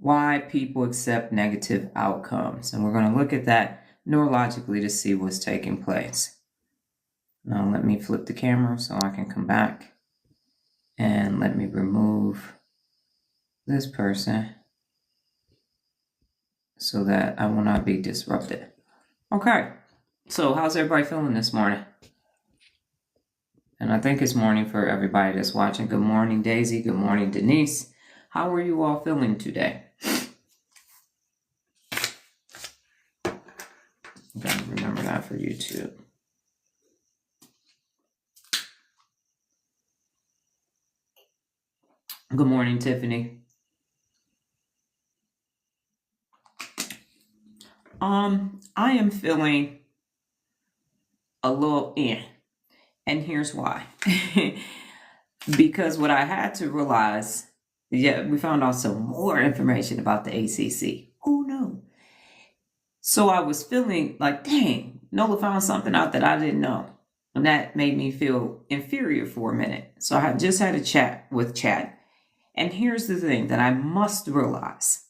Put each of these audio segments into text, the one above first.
why people accept negative outcomes. And we're going to look at that neurologically to see what's taking place. Now let me flip the camera so I can come back. And let me remove this person so that I will not be disrupted. Okay, so how's everybody feeling this morning? And I think it's morning for everybody that's watching. Good morning, Daisy. Good morning, Denise. How are you all feeling today? Gotta remember that for YouTube. Good morning, Tiffany. I am feeling a little and here's why. Because what I had to realize, we found out some more information about the ACC. Who knew? So I was feeling like, dang, Nola found something out that I didn't know. And that made me feel inferior for a minute. So I just had a chat with Chad. And here's the thing that I must realize.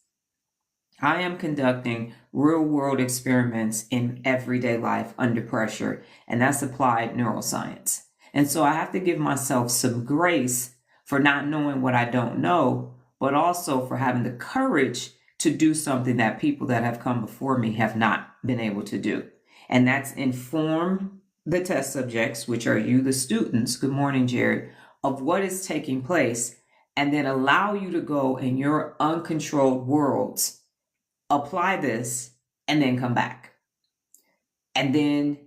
I am conducting real-world experiments in everyday life under pressure, and that's applied neuroscience. And so I have to give myself some grace for not knowing what I don't know, but also for having the courage to do something that people that have come before me have not been able to do. And that's inform the test subjects, which are you, the students, good morning, Jared, of what is taking place, and then allow you to go in your uncontrolled worlds, apply this, and then come back. And then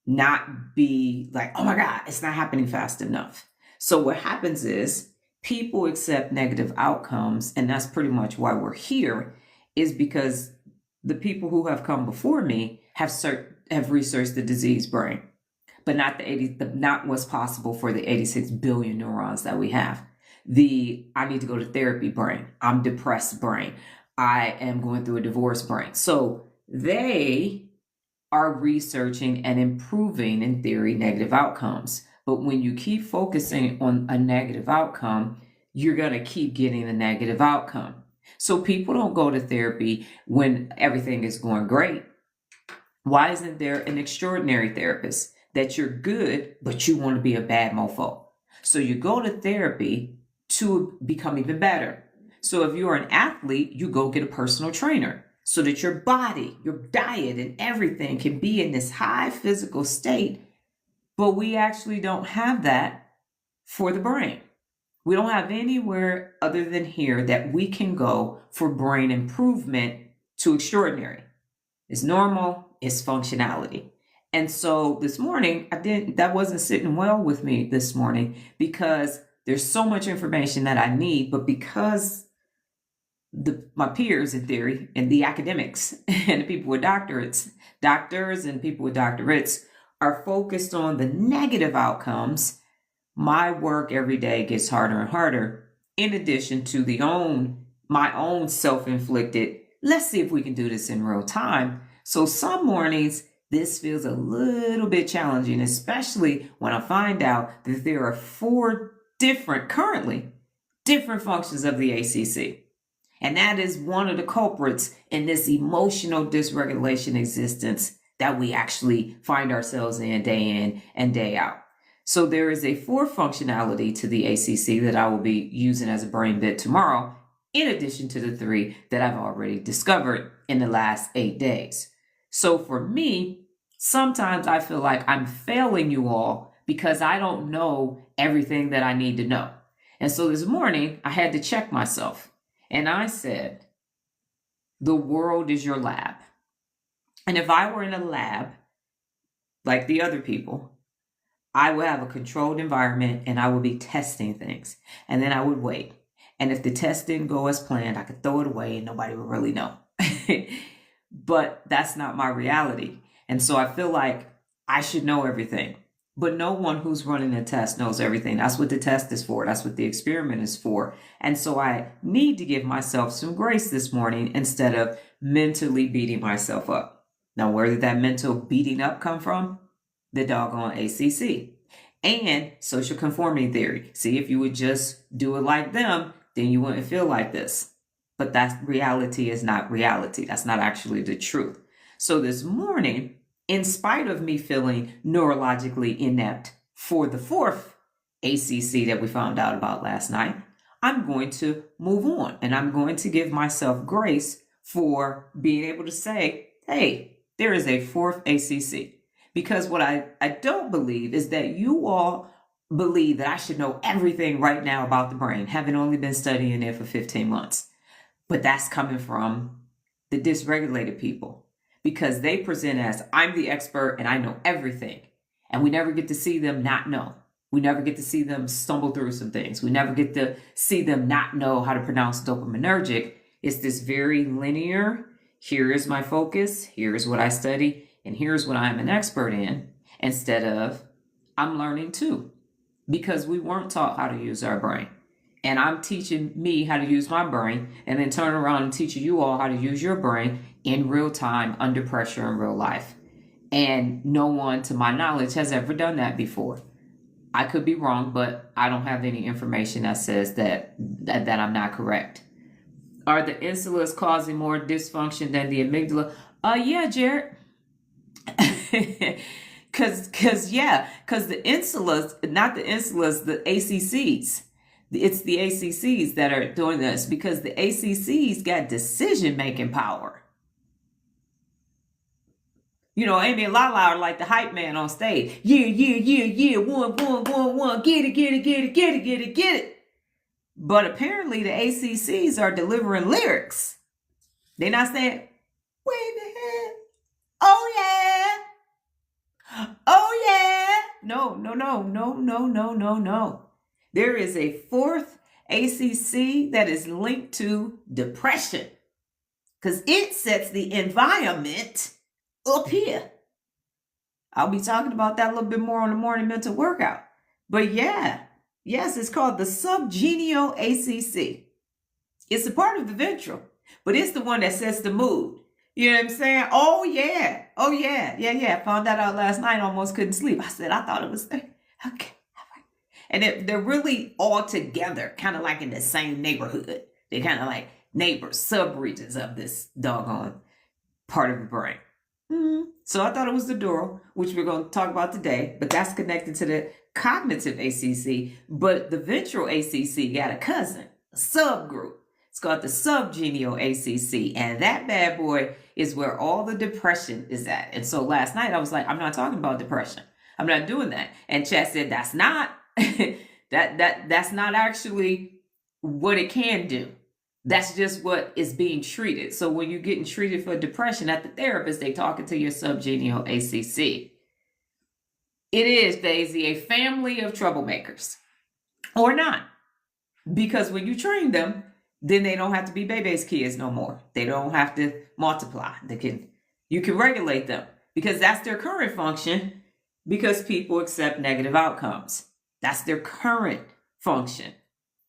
not be like, oh my God, it's not happening fast enough. So what happens is people accept negative outcomes, and that's pretty much why we're here, is because the people who have come before me have researched the diseased brain, but not what's possible for the 86 billion neurons that we have. I need to go to therapy brain. I'm depressed brain. I am going through a divorce brain. So they are researching and improving, in theory, negative outcomes. But when you keep focusing on a negative outcome, you're going to keep getting a negative outcome. So people don't go to therapy when everything is going great. Why isn't there an extraordinary therapist that you're good, but you want to be a bad mofo? So you go to therapy to become even better. So if you're an athlete, you go get a personal trainer so that your body, your diet, and everything can be in this high physical state. But we actually don't have that for the brain. We don't have anywhere other than here that we can go for brain improvement to extraordinary. It's normal, it's functionality. And so this morning, that wasn't sitting well with me this morning because there's so much information that I need, but because my peers in theory and the academics and the people with doctors and people with doctorates are focused on the negative outcomes, my work every day gets harder and harder, in addition to my own self-inflicted, let's see if we can do this in real time. So some mornings, this feels a little bit challenging, especially when I find out that there are 4 currently different functions of the ACC. And that is one of the culprits in this emotional dysregulation existence that we actually find ourselves in and day out. So there is a 4th functionality to the ACC that I will be using as a brain bit tomorrow, in addition to the 3 that I've already discovered in the last 8 days. So for me, sometimes I feel like I'm failing you all because I don't know everything that I need to know. And so this morning, I had to check myself. And I said, the world is your lab. And if I were in a lab, like the other people, I would have a controlled environment and I would be testing things. And then I would wait. And if the test didn't go as planned, I could throw it away and nobody would really know. But that's not my reality. And so I feel like I should know everything. But no one who's running a test knows everything. That's what the test is for. That's what the experiment is for. And so I need to give myself some grace this morning instead of mentally beating myself up. Now, where did that mental beating up come from? The doggone ACC. And social conformity theory. See, if you would just do it like them, then you wouldn't feel like this. but that reality is not reality. That's not actually the truth. So this morning, in spite of me feeling neurologically inept for the fourth ACC that we found out about last night, I'm going to move on and I'm going to give myself grace for being able to say, hey, there is a fourth ACC. Because what I don't believe is that you all believe that I should know everything right now about the brain, having only been studying it for 15 months. But that's coming from the dysregulated people, because they present as, I'm the expert and I know everything. And we never get to see them not know. We never get to see them stumble through some things. We never get to see them not know how to pronounce dopaminergic. It's this very linear, here is my focus, here's what I study, and here's what I'm an expert in, instead of I'm learning too, because we weren't taught how to use our brain. And I'm teaching me how to use my brain, and then turn around and teaching you all how to use your brain in real time, under pressure in real life. And no one, to my knowledge, has ever done that before. I could be wrong, but I don't have any information that says that I'm not correct. Are the insulas causing more dysfunction than the amygdala? Yeah, Jared. Cause the insulas, not the insulas, the ACCs. It's the ACCs that are doing this, because the ACCs got decision-making power. You know, Amy and Lala are like the hype man on stage. Yeah. One. Get it. But apparently the ACCs are delivering lyrics. They're not saying, wave your hand. Oh yeah. No. There is a fourth ACC that is linked to depression, because it sets the environment up here. I'll be talking about that a little bit more on the morning mental workout. But yes, it's called the subgenial ACC. It's a part of the ventral, but it's the one that sets the mood. You know what I'm saying? Oh yeah. Found that out last night. Almost couldn't sleep. I said, I thought it was there. Okay. And they're really all together, kind of like in the same neighborhood. They're kind of like neighbors, sub-regions of this doggone part of the brain. So I thought it was the dural, which we're going to talk about today, but that's connected to the cognitive ACC. But the ventral ACC got a cousin, a subgroup. It's called the subgenial ACC, and that bad boy is where all the depression is at. And so last night I was like, I'm not talking about depression. I'm not doing that. And Chad said, that's not that's not actually what it can do. That's just what is being treated. So when you're getting treated for depression at the therapist, they talking to your subgenial ACC. It is, Daisy, a family of troublemakers. Or not. Because when you train them, then they don't have to be baby's kids no more. They don't have to multiply. You can regulate them, because that's their current function, because people accept negative outcomes. That's their current function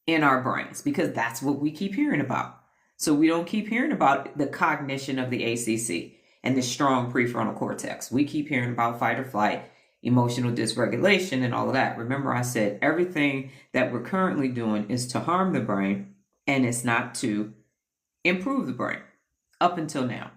in our brains, because that's what we keep hearing about. So we don't keep hearing about the cognition of the ACC and the strong prefrontal cortex. We keep hearing about fight or flight, emotional dysregulation, and all of that. Remember, I said everything that we're currently doing is to harm the brain, and it's not to improve the brain up until now.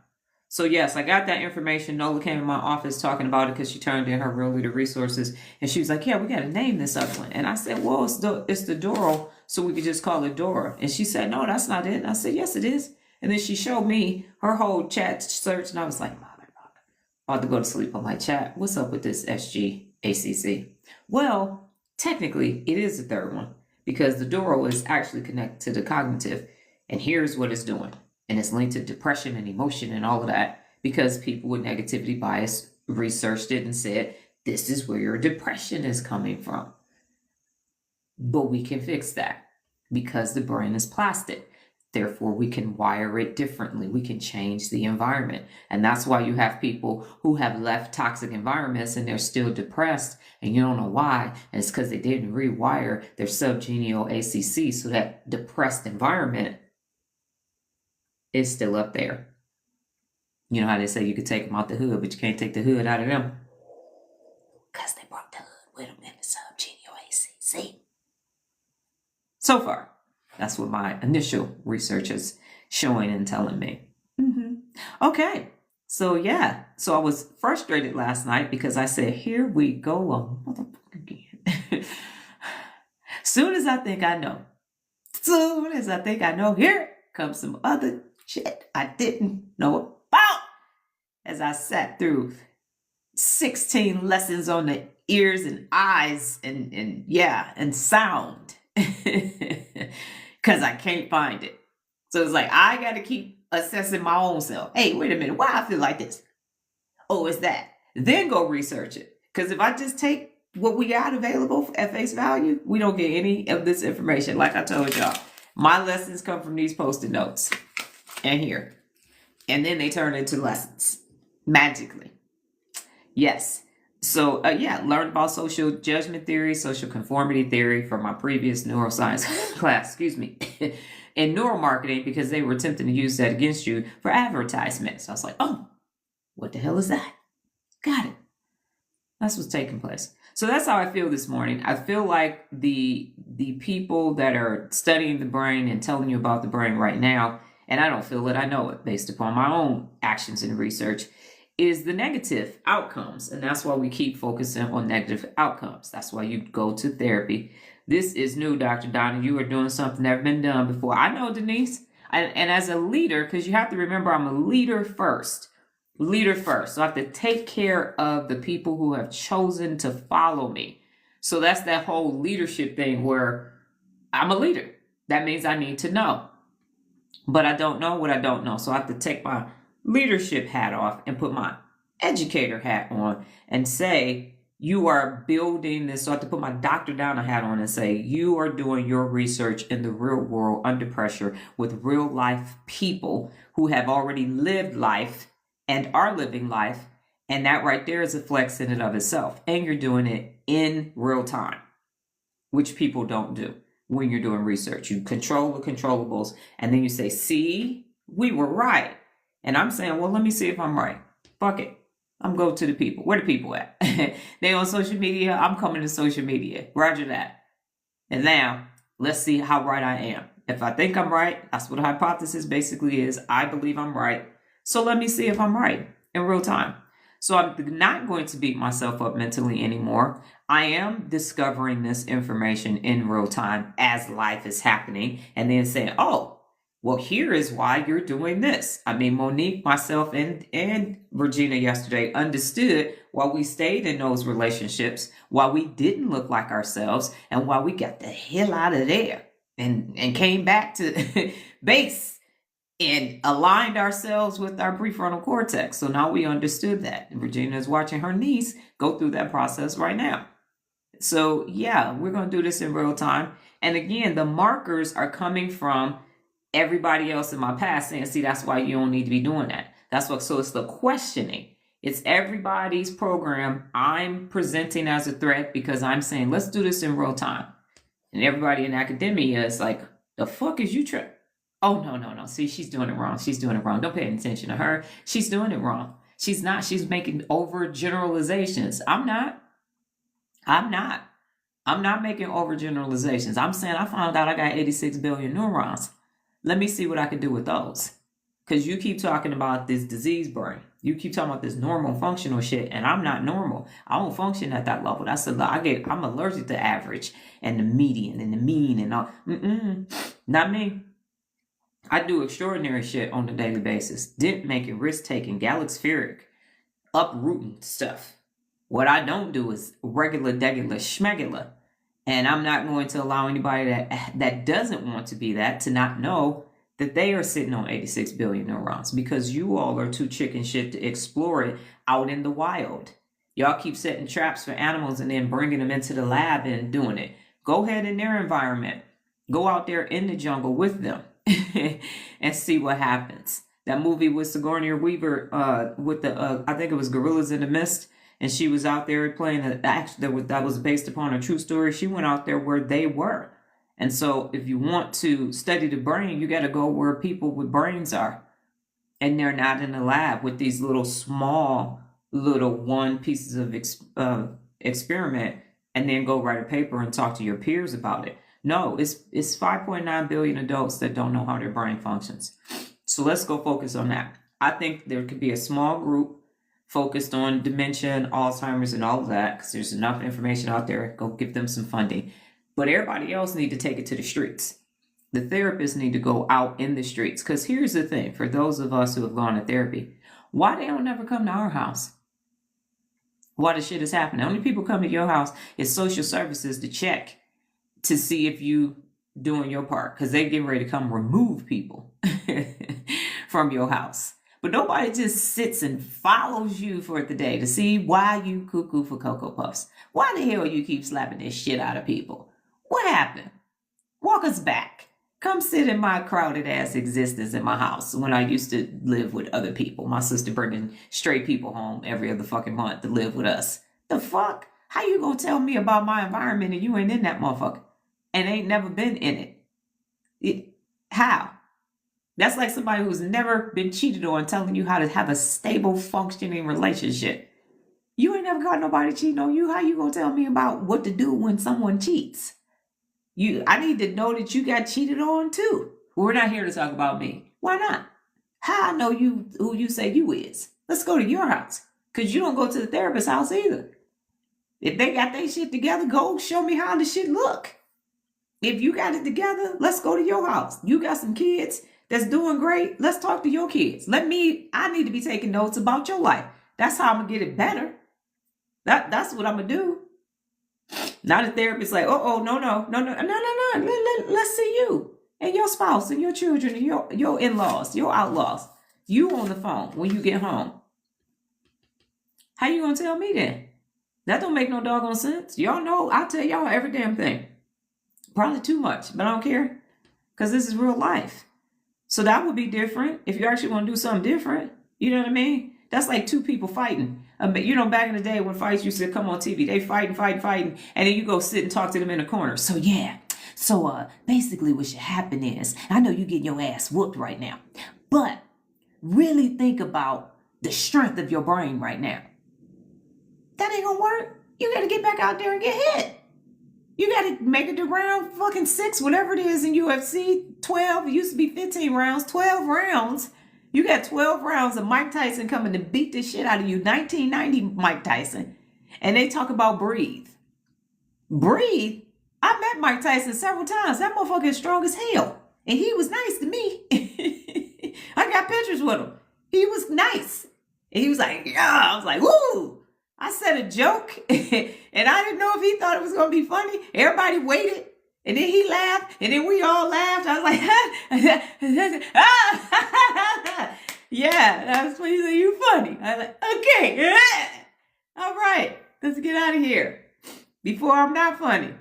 So yes, I got that information. Nola came in my office talking about it because she turned in her Real Leader resources, and she was like, yeah, we got to name this other one. And I said, well, it's the dural, so we could just call it Dora. And she said, no, that's not it. And I said, yes, it is. And then she showed me her whole chat search, and I was like, I'm about to go to sleep on my chat. What's up with this SGACC? Well, technically, it is the third one, because the dural is actually connected to the cognitive, and here's what it's doing. And it's linked to depression and emotion and all of that, because people with negativity bias researched it and said, this is where your depression is coming from. But we can fix that, because the brain is plastic. Therefore, we can wire it differently. We can change the environment. And that's why you have people who have left toxic environments and they're still depressed, and you don't know why. And it's because they didn't rewire their subgenial ACC, so that depressed environment is still up there. You know how they say you could take them out the hood, but you can't take the hood out of them, because they brought the hood with them in the subgenial ACC. So far, That's what my initial research is showing and telling me. Okay. So yeah. So I was frustrated last night because I said, here we go a motherfucker again. Soon as I think I know, here comes some other shit I didn't know about. As I sat through 16 lessons on the ears and eyes and sound. Because I can't find it. So it's like, I got to keep assessing my own self. Hey, wait a minute. Why I feel like this? Oh, it's that. Then go research it. Because if I just take what we got available at face value, we don't get any of this information. Like I told y'all, my lessons come from these Post-it notes and here. And then they turn into lessons magically. Yes. So, learned about social judgment theory, social conformity theory from my previous neuroscience class, and neuromarketing, because they were attempting to use that against you for advertisement. So I was like, oh, what the hell is that? Got it. That's what's taking place. So that's how I feel this morning. I feel like the people that are studying the brain and telling you about the brain right now, and I don't feel it, I know it based upon my own actions and research, is the negative outcomes. And that's why we keep focusing on negative outcomes. That's why you go to therapy. This is new, Dr. Donna. You are doing something never been done before. I know, Denise. And as a leader, because you have to remember, I'm a leader first. So I have to take care of the people who have chosen to follow me. So that's that whole leadership thing where I'm a leader. That means I need to know. But I don't know what I don't know. So I have to take my leadership hat off and put my educator hat on and say, you are building this. So I have to put my Dr. Donna hat on and say, you are doing your research in the real world under pressure with real life people who have already lived life and are living life. And that right there is a flex in and of itself. And you're doing it in real time, which people don't do when you're doing research. You control the controllables and then you say, see, we were right. And I'm saying, well, let me see if I'm right. Fuck it. I'm going to the people. Where the people at? They on social media. I'm coming to social media. Roger that. And now let's see how right I am. If I think I'm right, that's what a hypothesis basically is. I believe I'm right. So let me see if I'm right in real time. So I'm not going to beat myself up mentally anymore. I am discovering this information in real time as life is happening and then saying, oh, well, here is why you're doing this. I mean, Monique, myself, and Regina yesterday understood why we stayed in those relationships, why we didn't look like ourselves, and why we got the hell out of there and came back to base and aligned ourselves with our prefrontal cortex. So now we understood that. And Regina is watching her niece go through that process right now. So yeah, we're going to do this in real time. And again, the markers are coming from everybody else in my past saying, see, that's why you don't need to be doing that. So it's the questioning. It's everybody's program. I'm presenting as a threat because I'm saying, let's do this in real time. And everybody in academia is like, the fuck is you trying? Oh, no. See, she's doing it wrong. Don't pay any attention to her. She's doing it wrong. She's not. She's making over generalizations. I'm not making over generalizations. I'm saying I found out I got 86 billion neurons. Let me see what I can do with those. Because you keep talking about this disease brain. You keep talking about this normal functional shit, and I'm not normal. I don't function at that level. I'm allergic to average and the median and the mean and all. Not me. I do extraordinary shit on a daily basis. Dent making, risk taking, galaxpheric, uprooting stuff. What I don't do is regular, degular, schmegular. And I'm not going to allow anybody that doesn't want to be that to not know that they are sitting on 86 billion neurons because you all are too chicken shit to explore it out in the wild. Y'all keep setting traps for animals and then bringing them into the lab and doing it. Go ahead in their environment. Go out there in the jungle with them and see what happens. That movie with Sigourney Weaver with the, I think it was Gorillas in the Mist. And she was out there playing that was based upon a true story. She went out there where they were. And so if you want to study the brain, you got to go where people with brains are. And they're not in the lab with these little small, little one pieces of experiment and then go write a paper and talk to your peers about it. No, it's 5.9 billion adults that don't know how their brain functions. So let's go focus on that. I think there could be a small group focused on dementia and Alzheimer's and all of that, because there's enough information out there. Go give them some funding. But everybody else need to take it to the streets. The therapists need to go out in the streets. Because here's the thing, for those of us who have gone to therapy, why they don't never come to our house? Why the shit is happening? Only people come to your house is social services to check to see if you doing your part, because they getting ready to come remove people from your house. But nobody just sits and follows you for the day to see why you cuckoo for Cocoa Puffs. Why the hell you keep slapping this shit out of people? What happened? Walk us back. Come sit in my crowded ass existence in my house when I used to live with other people. My sister bringing straight people home every other fucking month to live with us. The fuck? How you gonna tell me about my environment and you ain't in that motherfucker? And ain't never been in it? How? That's like somebody who's never been cheated on telling you how to have a stable, functioning relationship. You ain't never got nobody cheating on you. How you gonna tell me about what to do when someone cheats? I need to know that you got cheated on too. We're not here to talk about me. Why not? How I know you who you say you is? Let's go to your house. Because you don't go to the therapist's house either. If they got their shit together, go show me how the shit look. If you got it together, let's go to your house. You got some kids that's doing great. Let's talk to your kids. I need to be taking notes about your life. That's how I'm going to get it better. That's what I'm going to do. Not a therapist like, no. Let's see you and your spouse and your children and your in-laws, your outlaws. You on the phone when you get home. How you going to tell me then? That don't make no doggone sense. Y'all know I tell y'all every damn thing. Probably too much, but I don't care. Because this is real life. So that would be different if you actually want to do something different. You know what I mean? That's like two people fighting. Back in the day when fights used to come on TV, they fighting, and then you go sit and talk to them in a corner. So basically what should happen is, I know you getting your ass whooped right now, but really think about the strength of your brain right now. That ain't gonna work. You gotta get back out there and get hit. You gotta make it to round fucking 6, whatever it is in UFC. 12, it used to be 15 rounds, 12 rounds. You got 12 rounds of Mike Tyson coming to beat the shit out of you. 1990 Mike Tyson. And they talk about breathe. Breathe? I met Mike Tyson several times. That motherfucker is strong as hell. And he was nice to me. I got pictures with him. He was nice. And he was like, yeah. I was like, woo. I said a joke. And I didn't know if he thought it was going to be funny. Everybody waited. And then he laughed, and then we all laughed. I was like, yeah, that's what he said. You funny. I was like, okay, all right, let's get out of here before I'm not funny.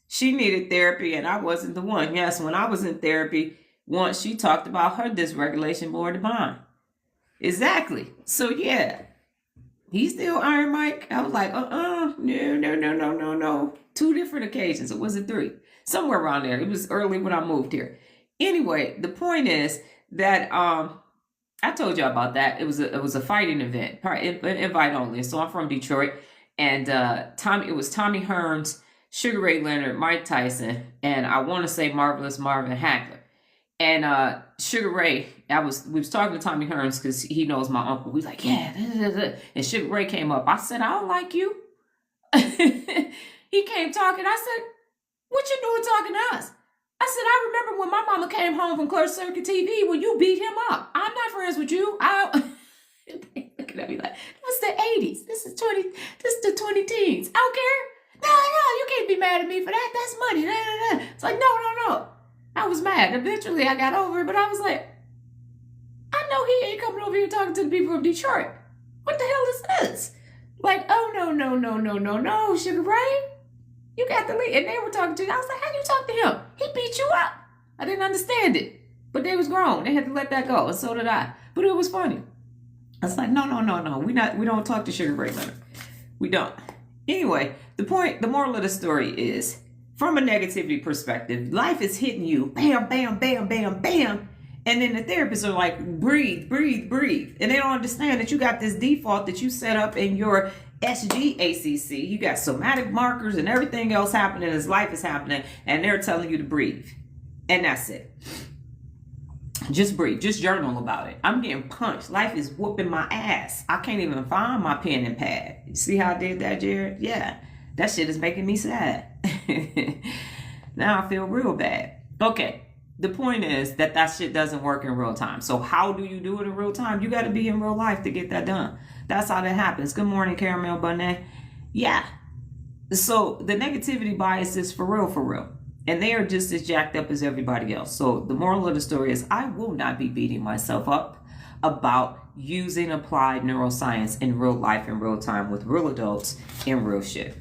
She needed therapy, and I wasn't the one. Yes, when I was in therapy, once she talked about her dysregulation more than mine. Exactly. So yeah, he's still Iron Mike. I was like, no. 2 different occasions. It wasn't 3. Somewhere around there. It was early when I moved here. Anyway, the point is that I told y'all about that. It was a fighting event, invite only. So I'm from Detroit, and it was Tommy Hearns, Sugar Ray Leonard, Mike Tyson, and I want to say Marvelous Marvin Hagler. And Sugar Ray, we was talking to Tommy Hearns because he knows my uncle. We was like, yeah, and Sugar Ray came up. I said, I don't like you. He came talking. I said, what you doing talking to us? I said, I remember when my mama came home from Closed Circuit TV when you beat him up. I'm not friends with you. Looking at me like, that's the 80s. This is the 20 teens. I don't care. No, you can't be mad at me for that. That's money. It's like, no. I was mad. Eventually I got over it, but I was like, I know he ain't coming over here talking to the people of Detroit. What the hell is this? Like, oh, no, Sugar Ray. You got the lead. And they were talking to you. I was like, how you talk to him? He beat you up. I didn't understand it. But they was grown. They had to let that go. And so did I. But it was funny. I was like, no. We don't talk to Sugar Ray Leonard. We don't. Anyway, the moral of the story is, from a negativity perspective, life is hitting you. Bam, bam, bam, bam, bam. And then the therapists are like, breathe. And they don't understand that you got this default that you set up in your SGACC, you got somatic markers and everything else happening as life is happening, and they're telling you to breathe. And that's it. Just breathe. Just journal about it. I'm getting punched. Life is whooping my ass. I can't even find my pen and pad. You see how I did that, Jared? Yeah. That shit is making me sad. Now I feel real bad. Okay. The point is that shit doesn't work in real time. So how do you do it in real time? You got to be in real life to get that done. That's how that happens. Good morning, Caramel Bunny. Yeah. So the negativity bias is for real. And they are just as jacked up as everybody else. So the moral of the story is I will not be beating myself up about using applied neuroscience in real life, in real time, with real adults in real shit.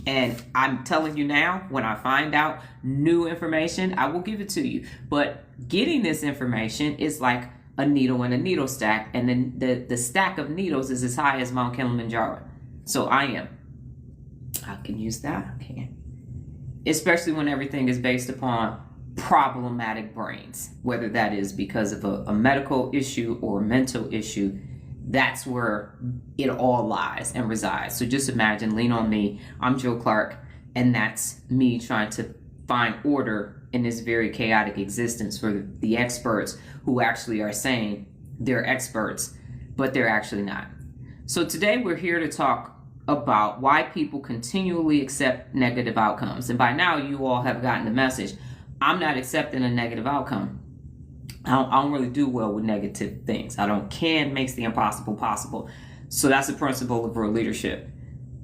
And I'm telling you now, when I find out new information, I will give it to you. But getting this information is like a needle in a needle stack. And then the stack of needles is as high as Mount Kilimanjaro. So I can use that. I can. Especially when everything is based upon problematic brains, whether that is because of a medical issue or a mental issue. That's where it all lies and resides. So just imagine, lean on me. I'm Joe Clark, and that's me trying to find order in this very chaotic existence for the experts who actually are saying they're experts, but they're actually not. So today we're here to talk about why people continually accept negative outcomes. And by now you all have gotten the message. I'm not accepting a negative outcome. I don't really do well with negative things. Can makes the impossible possible. So that's the principle of real leadership.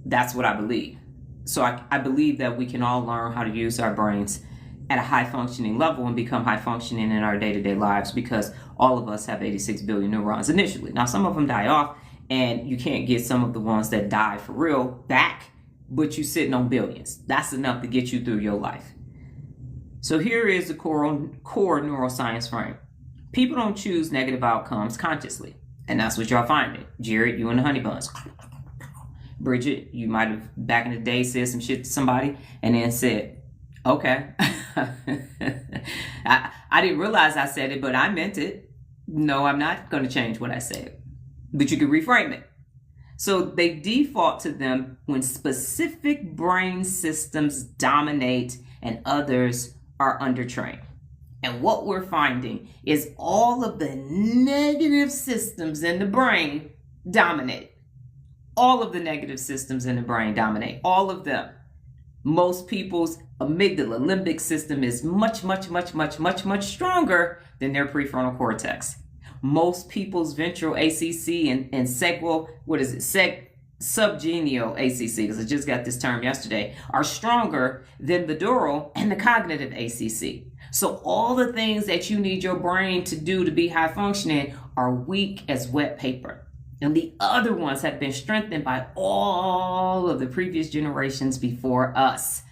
That's what I believe. So I believe that we can all learn how to use our brains at a high functioning level and become high functioning in our day-to-day lives, because all of us have 86 billion neurons initially. Now some of them die off, and you can't get some of the ones that die for real back, but you're sitting on billions. That's enough to get you through your life. So here is the core neuroscience frame. People don't choose negative outcomes consciously. And that's what y'all finding. Jared, you and the honey buns. Bridget, you might have back in the day said some shit to somebody and then said, okay. I didn't realize I said it, but I meant it. No, I'm not going to change what I said. But you can reframe it. So they default to them when specific brain systems dominate and others are undertrained. And what we're finding is all of the negative systems in the brain dominate. All of the negative systems in the brain dominate. All of them. Most people's amygdala, limbic system is much stronger than their prefrontal cortex. Most people's ventral ACC and subgenual ACC, because I just got this term yesterday, are stronger than the dural and the cognitive ACC. So all the things that you need your brain to do to be high functioning are weak as wet paper. And the other ones have been strengthened by all of the previous generations before us.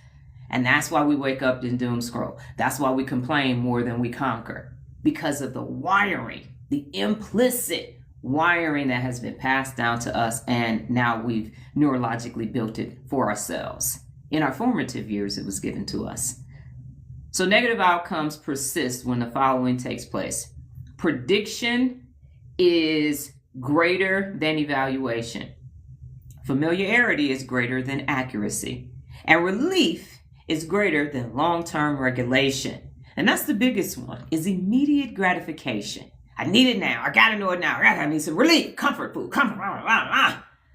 And that's why we wake up and doom scroll. That's why we complain more than we conquer. Because of the wiring, the implicit wiring that has been passed down to us, and now we've neurologically built it for ourselves. In our formative years, it was given to us. So negative outcomes persist when the following takes place. Prediction is greater than evaluation. Familiarity is greater than accuracy. And relief is greater than long-term regulation. And that's the biggest one, is immediate gratification. I need it now. I gotta know it now. I need some relief, comfort food, comfort.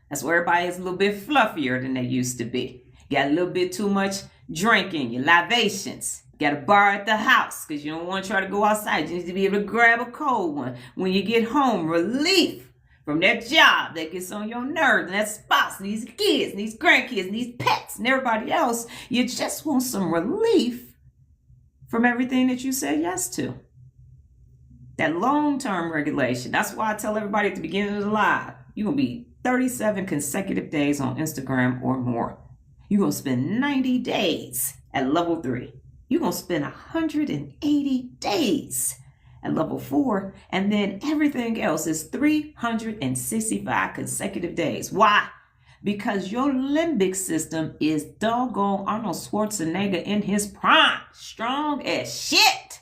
That's where everybody is a little bit fluffier than they used to be. Got a little bit too much drinking, your libations. Got a bar at the house because you don't want to try to go outside. You need to be able to grab a cold one. When you get home, relief from that job that gets on your nerves, and that spouse, and these kids, and these grandkids, and these pets, and everybody else. You just want some relief from everything that you said yes to. That long-term regulation. That's why I tell everybody at the beginning of the live, you're going to be 37 consecutive days on Instagram or more. You're going to spend 90 days at level 3. You're going to spend 180 days at level 4. And then everything else is 365 consecutive days. Why? Because your limbic system is doggone Arnold Schwarzenegger in his prime. Strong as shit.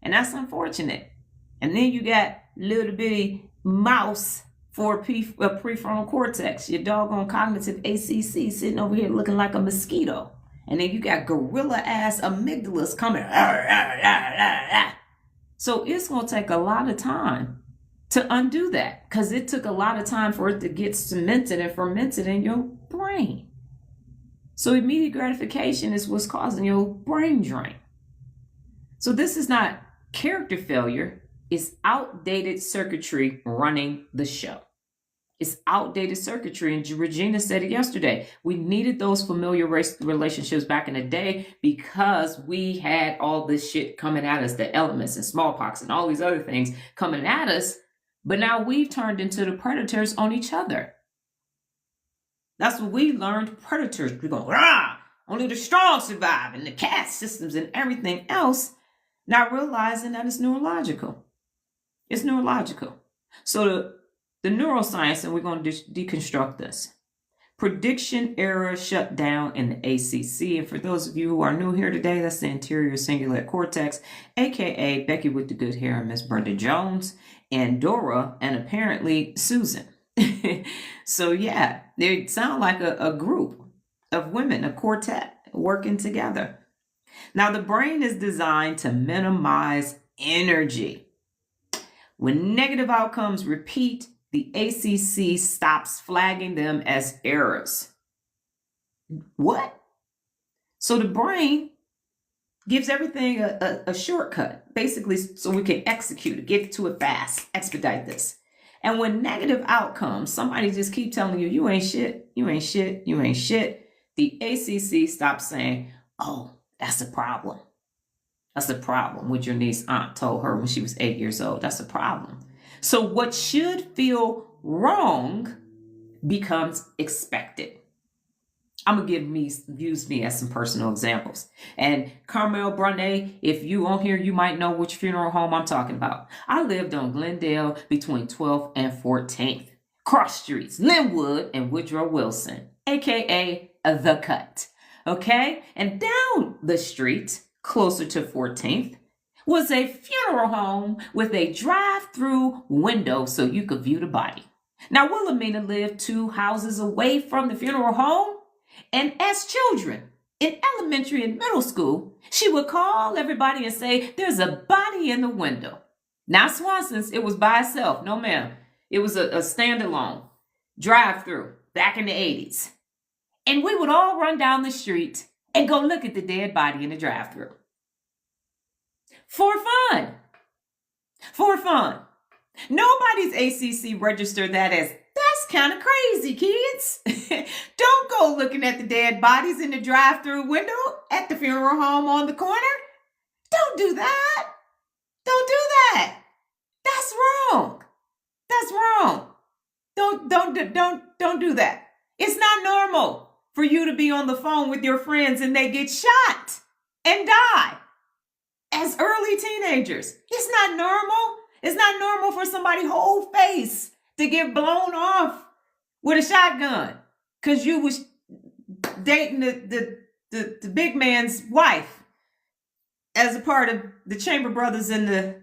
And that's unfortunate. And then you got little bitty mouse for a prefrontal cortex, your doggone cognitive ACC sitting over here looking like a mosquito. And then you got gorilla ass amygdalas coming. So it's going to take a lot of time to undo that, because it took a lot of time for it to get cemented and fermented in your brain. So immediate gratification is what's causing your brain drain. So this is not character failure. It's outdated circuitry running the show. It's outdated circuitry. And Regina said it yesterday. We needed those familiar relationships back in the day because we had all this shit coming at us, the elements and smallpox and all these other things coming at us. But now we've turned into the predators on each other. That's what we learned. Predators. We're going, rah! Only the strong survive, and the caste systems and everything else, not realizing that it's neurological. It's neurological. So the neuroscience, and we're going to deconstruct this. Prediction error shut down in the ACC. And for those of you who are new here today, that's the anterior cingulate cortex, aka Becky with the good hair and Miss Brenda Jones, and Dora, and apparently Susan. So yeah, they sound like a group of women, a quartet working together. Now the brain is designed to minimize energy. When negative outcomes repeat, the ACC stops flagging them as errors. What? So the brain gives everything a shortcut, basically, so we can execute it, get to it fast, expedite this. And when negative outcomes, somebody just keep telling you, you ain't shit, you ain't shit, you ain't shit, the ACC stops saying, oh, that's a problem. That's a problem, what your niece aunt told her when she was 8 years old. That's a problem. So what should feel wrong becomes expected. I'm going to use me as some personal examples. And Carmel Brunet, if you on here, you might know which funeral home I'm talking about. I lived on Glendale between 12th and 14th. Cross streets, Linwood and Woodrow Wilson, aka The Cut. Okay? And down the street, closer to 14th, was a funeral home with a drive-through window so you could view the body. Now, Wilhelmina lived 2 houses away from the funeral home. And as children in elementary and middle school, she would call everybody and say, there's a body in the window. Now, Swanson's, it was by itself. No, ma'am. It was a standalone drive-through back in the 80s. And we would all run down the street and go look at the dead body in the drive-through. For fun. For fun. Nobody's ACC registered that as, that's kind of crazy, kids. Don't go looking at the dead bodies in the drive-through window at the funeral home on the corner. Don't do that. Don't do that. That's wrong. That's wrong. Don't do that. It's not normal for you to be on the phone with your friends and they get shot and die as early teenagers. It's not normal. It's not normal for somebody's whole face to get blown off with a shotgun because you was dating the big man's wife as a part of the Chamber Brothers and the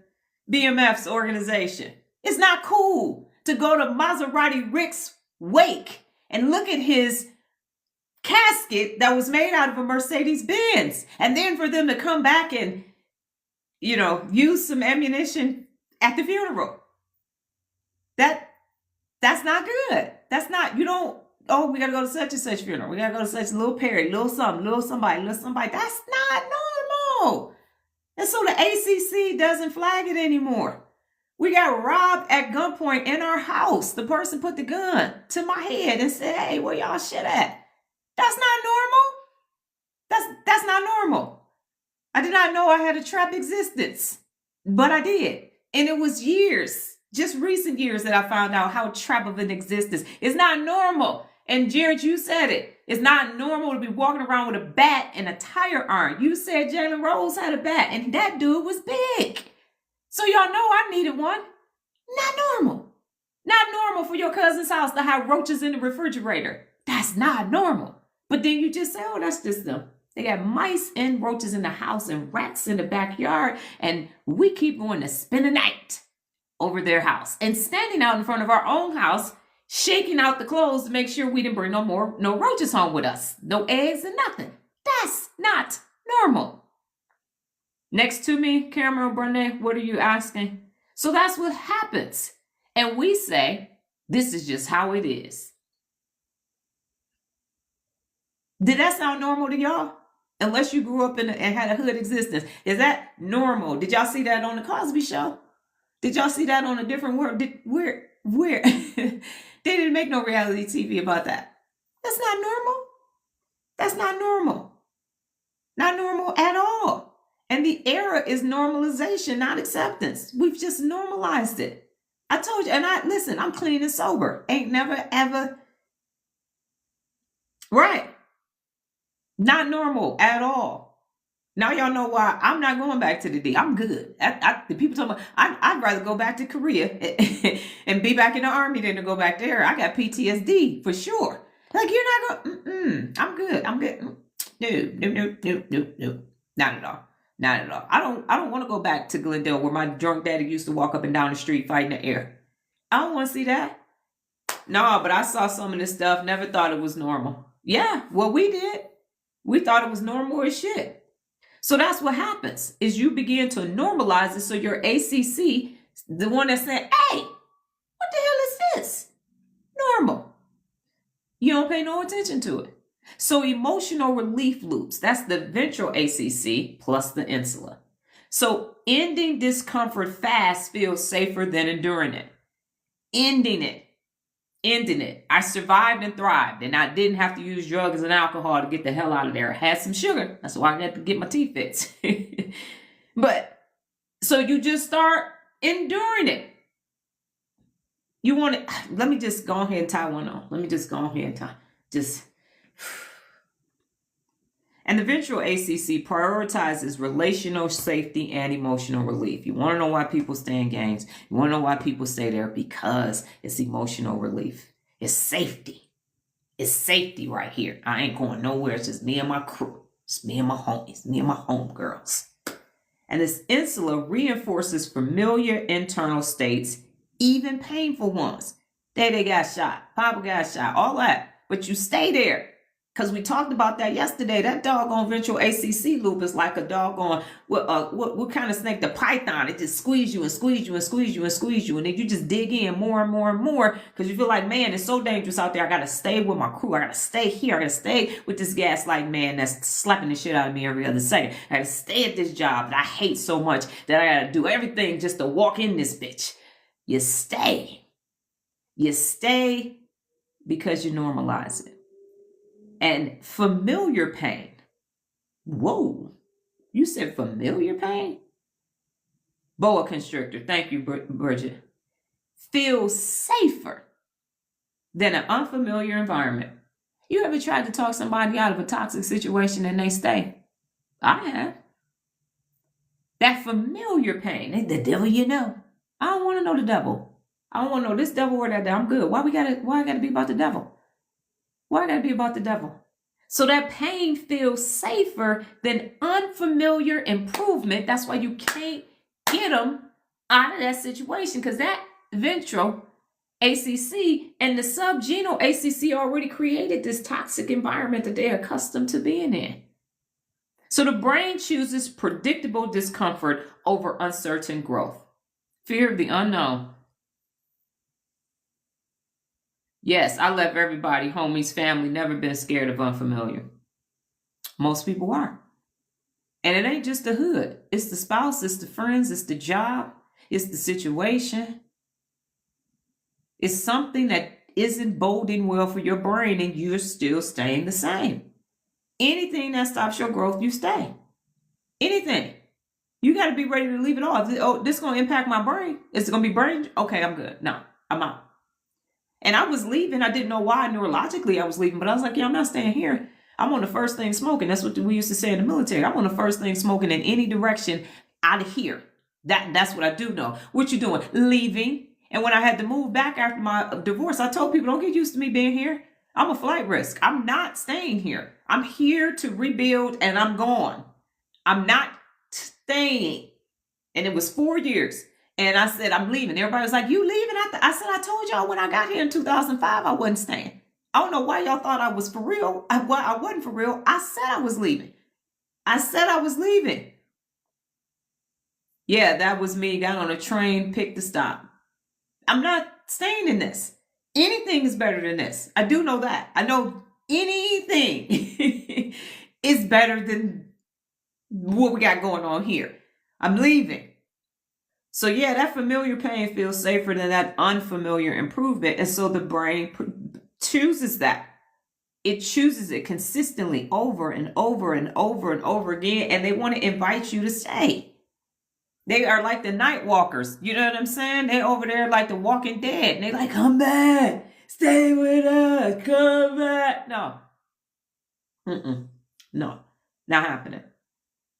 BMF's organization. It's not cool to go to Maserati Rick's wake and look at his casket that was made out of a Mercedes Benz, and then for them to come back and, use some ammunition at the funeral. That's not good. That's not, we got to go to such and such funeral. We got to go to such little Perry, little something, little somebody. That's not normal. And so the ACC doesn't flag it anymore. We got robbed at gunpoint in our house. The person put the gun to my head and said, hey, where y'all shit at? That's not normal. That's not normal. I did not know I had a trap existence, but I did. And it was years, just recent years, that I found out how trap of an existence is not normal. And Jared, you said it. It's not normal to be walking around with a bat and a tire iron. You said Jalen Rose had a bat and that dude was big. So y'all know I needed one. Not normal. Not normal for your cousin's house to have roaches in the refrigerator. That's not normal. But then you just say, oh, that's just them. They got mice and roaches in the house and rats in the backyard. And we keep going to spend the night over their house and standing out in front of our own house, shaking out the clothes to make sure we didn't bring no roaches home with us, no eggs and nothing. That's not normal. Next to me, Cameron Burnett, what are you asking? So that's what happens. And we say, this is just how it is. Did that sound normal to y'all? Unless you grew up and had a hood existence. Is that normal? Did y'all see that on the Cosby Show? Did y'all see that on a different world? Where? They didn't make no reality TV about that. That's not normal. That's not normal. Not normal at all. And the era is normalization, not acceptance. We've just normalized it. I told you, and listen, I'm clean and sober. Ain't never, ever. Right. Not normal at all. Now y'all know why I'm not going back to the D. I'm good. The people talking about, I'd rather go back to Korea and be back in the army than to go back there. I got PTSD for sure. Like, you're not going, I'm good. I'm good. No. Not at all. Not at all. I don't want to go back to Glendale where my drunk daddy used to walk up and down the street fighting the air. I don't want to see that. No, but I saw some of this stuff. Never thought it was normal. Yeah, well, we did. We thought it was normal as shit. So that's what happens is you begin to normalize it. So your ACC, the one that said, hey, what the hell is this? Normal. You don't pay no attention to it. So emotional relief loops, that's the ventral ACC plus the insula. So ending discomfort fast feels safer than enduring it. Ending it. I survived and thrived, and I didn't have to use drugs and alcohol to get the hell out of there. I had some sugar. That's why I had to get my teeth fixed. But so you just start enduring it. You want it. Let me just go ahead and tie one on. Let me just go ahead and tie. And the ventral ACC prioritizes relational safety and emotional relief. You want to know why people stay in gangs? You want to know why people stay there? Because it's emotional relief. It's safety. It's safety right here. I ain't going nowhere. It's just me and my crew. It's me and my homies. Me and my homegirls. And this insula reinforces familiar internal states, even painful ones. Daddy got shot. Papa got shot. All that. But you stay there. Because we talked about that yesterday. That doggone ventral ACC loop is like a doggone, what kind of snake? The python. It just squeeze you and squeeze you and squeeze you and squeeze you. And then you just dig in more and more and more because you feel like, man, it's so dangerous out there. I got to stay with my crew. I got to stay here. I got to stay with this gaslight man that's slapping the shit out of me every other second. I got to stay at this job that I hate so much that I got to do everything just to walk in this bitch. You stay. You stay because you normalize it. And familiar pain. Whoa. You said familiar pain? Boa constrictor. Thank you, Bridget. Feels safer than an unfamiliar environment. You ever tried to talk somebody out of a toxic situation and they stay? I have. That familiar pain. The devil you know. I don't want to know the devil. I don't want to know this devil or that devil. I'm good. Why I gotta be about the devil? Why I gotta be about the devil? So that pain feels safer than unfamiliar improvement. That's why you can't get them out of that situation because that ventral ACC and the subgenal ACC already created this toxic environment that they're accustomed to being in. So the brain chooses predictable discomfort over uncertain growth. Fear of the unknown. Yes, I left everybody, homies, family, never been scared of unfamiliar. Most people are. And it ain't just the hood. It's the spouse, it's the friends, it's the job, it's the situation. It's something that isn't boding well for your brain and you're still staying the same. Anything that stops your growth, you stay. Anything. You got to be ready to leave it off. Oh, this is going to impact my brain. Is it going to be brain? Okay, I'm good. No, I'm out. And I was leaving. I didn't know why neurologically I was leaving, but I was like, yeah, I'm not staying here. I'm on the first thing smoking. That's what we used to say in the military. I'm on the first thing smoking in any direction out of here. That's what I do know. What you doing? Leaving. And when I had to move back after my divorce, I told people, don't get used to me being here. I'm a flight risk. I'm not staying here. I'm here to rebuild and I'm gone. I'm not staying. And it was 4 years. And I said, I'm leaving. Everybody was like, you leaving? I said, I told y'all when I got here in 2005, I wasn't staying. I don't know why y'all thought I was for real. I wasn't for real. I said I was leaving. I said I was leaving. Yeah, that was me. Got on a train, picked the stop. I'm not staying in this. Anything is better than this. I do know that. I know anything is better than what we got going on here. I'm leaving. So yeah, that familiar pain feels safer than that unfamiliar improvement. And so the brain chooses that. It chooses it consistently over and over and over and over again. And they want to invite you to stay. They are like the night walkers. You know what I'm saying? They're over there like the Walking Dead. And they're like, come back. Stay with us. Come back. No. No. Not happening.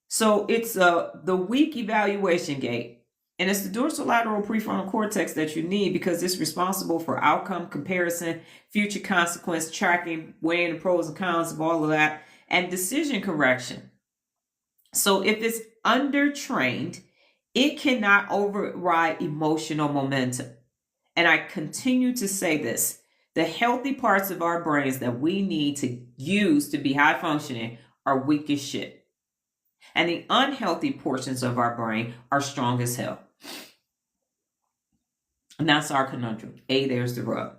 So it's the weak evaluation gate. And it's the dorsolateral prefrontal cortex that you need because it's responsible for outcome comparison, future consequence tracking, weighing the pros and cons of all of that, and decision correction. So if it's undertrained, it cannot override emotional momentum. And I continue to say this, the healthy parts of our brains that we need to use to be high functioning are weak as shit. And the unhealthy portions of our brain are strong as hell. And that's our conundrum. There's the rub.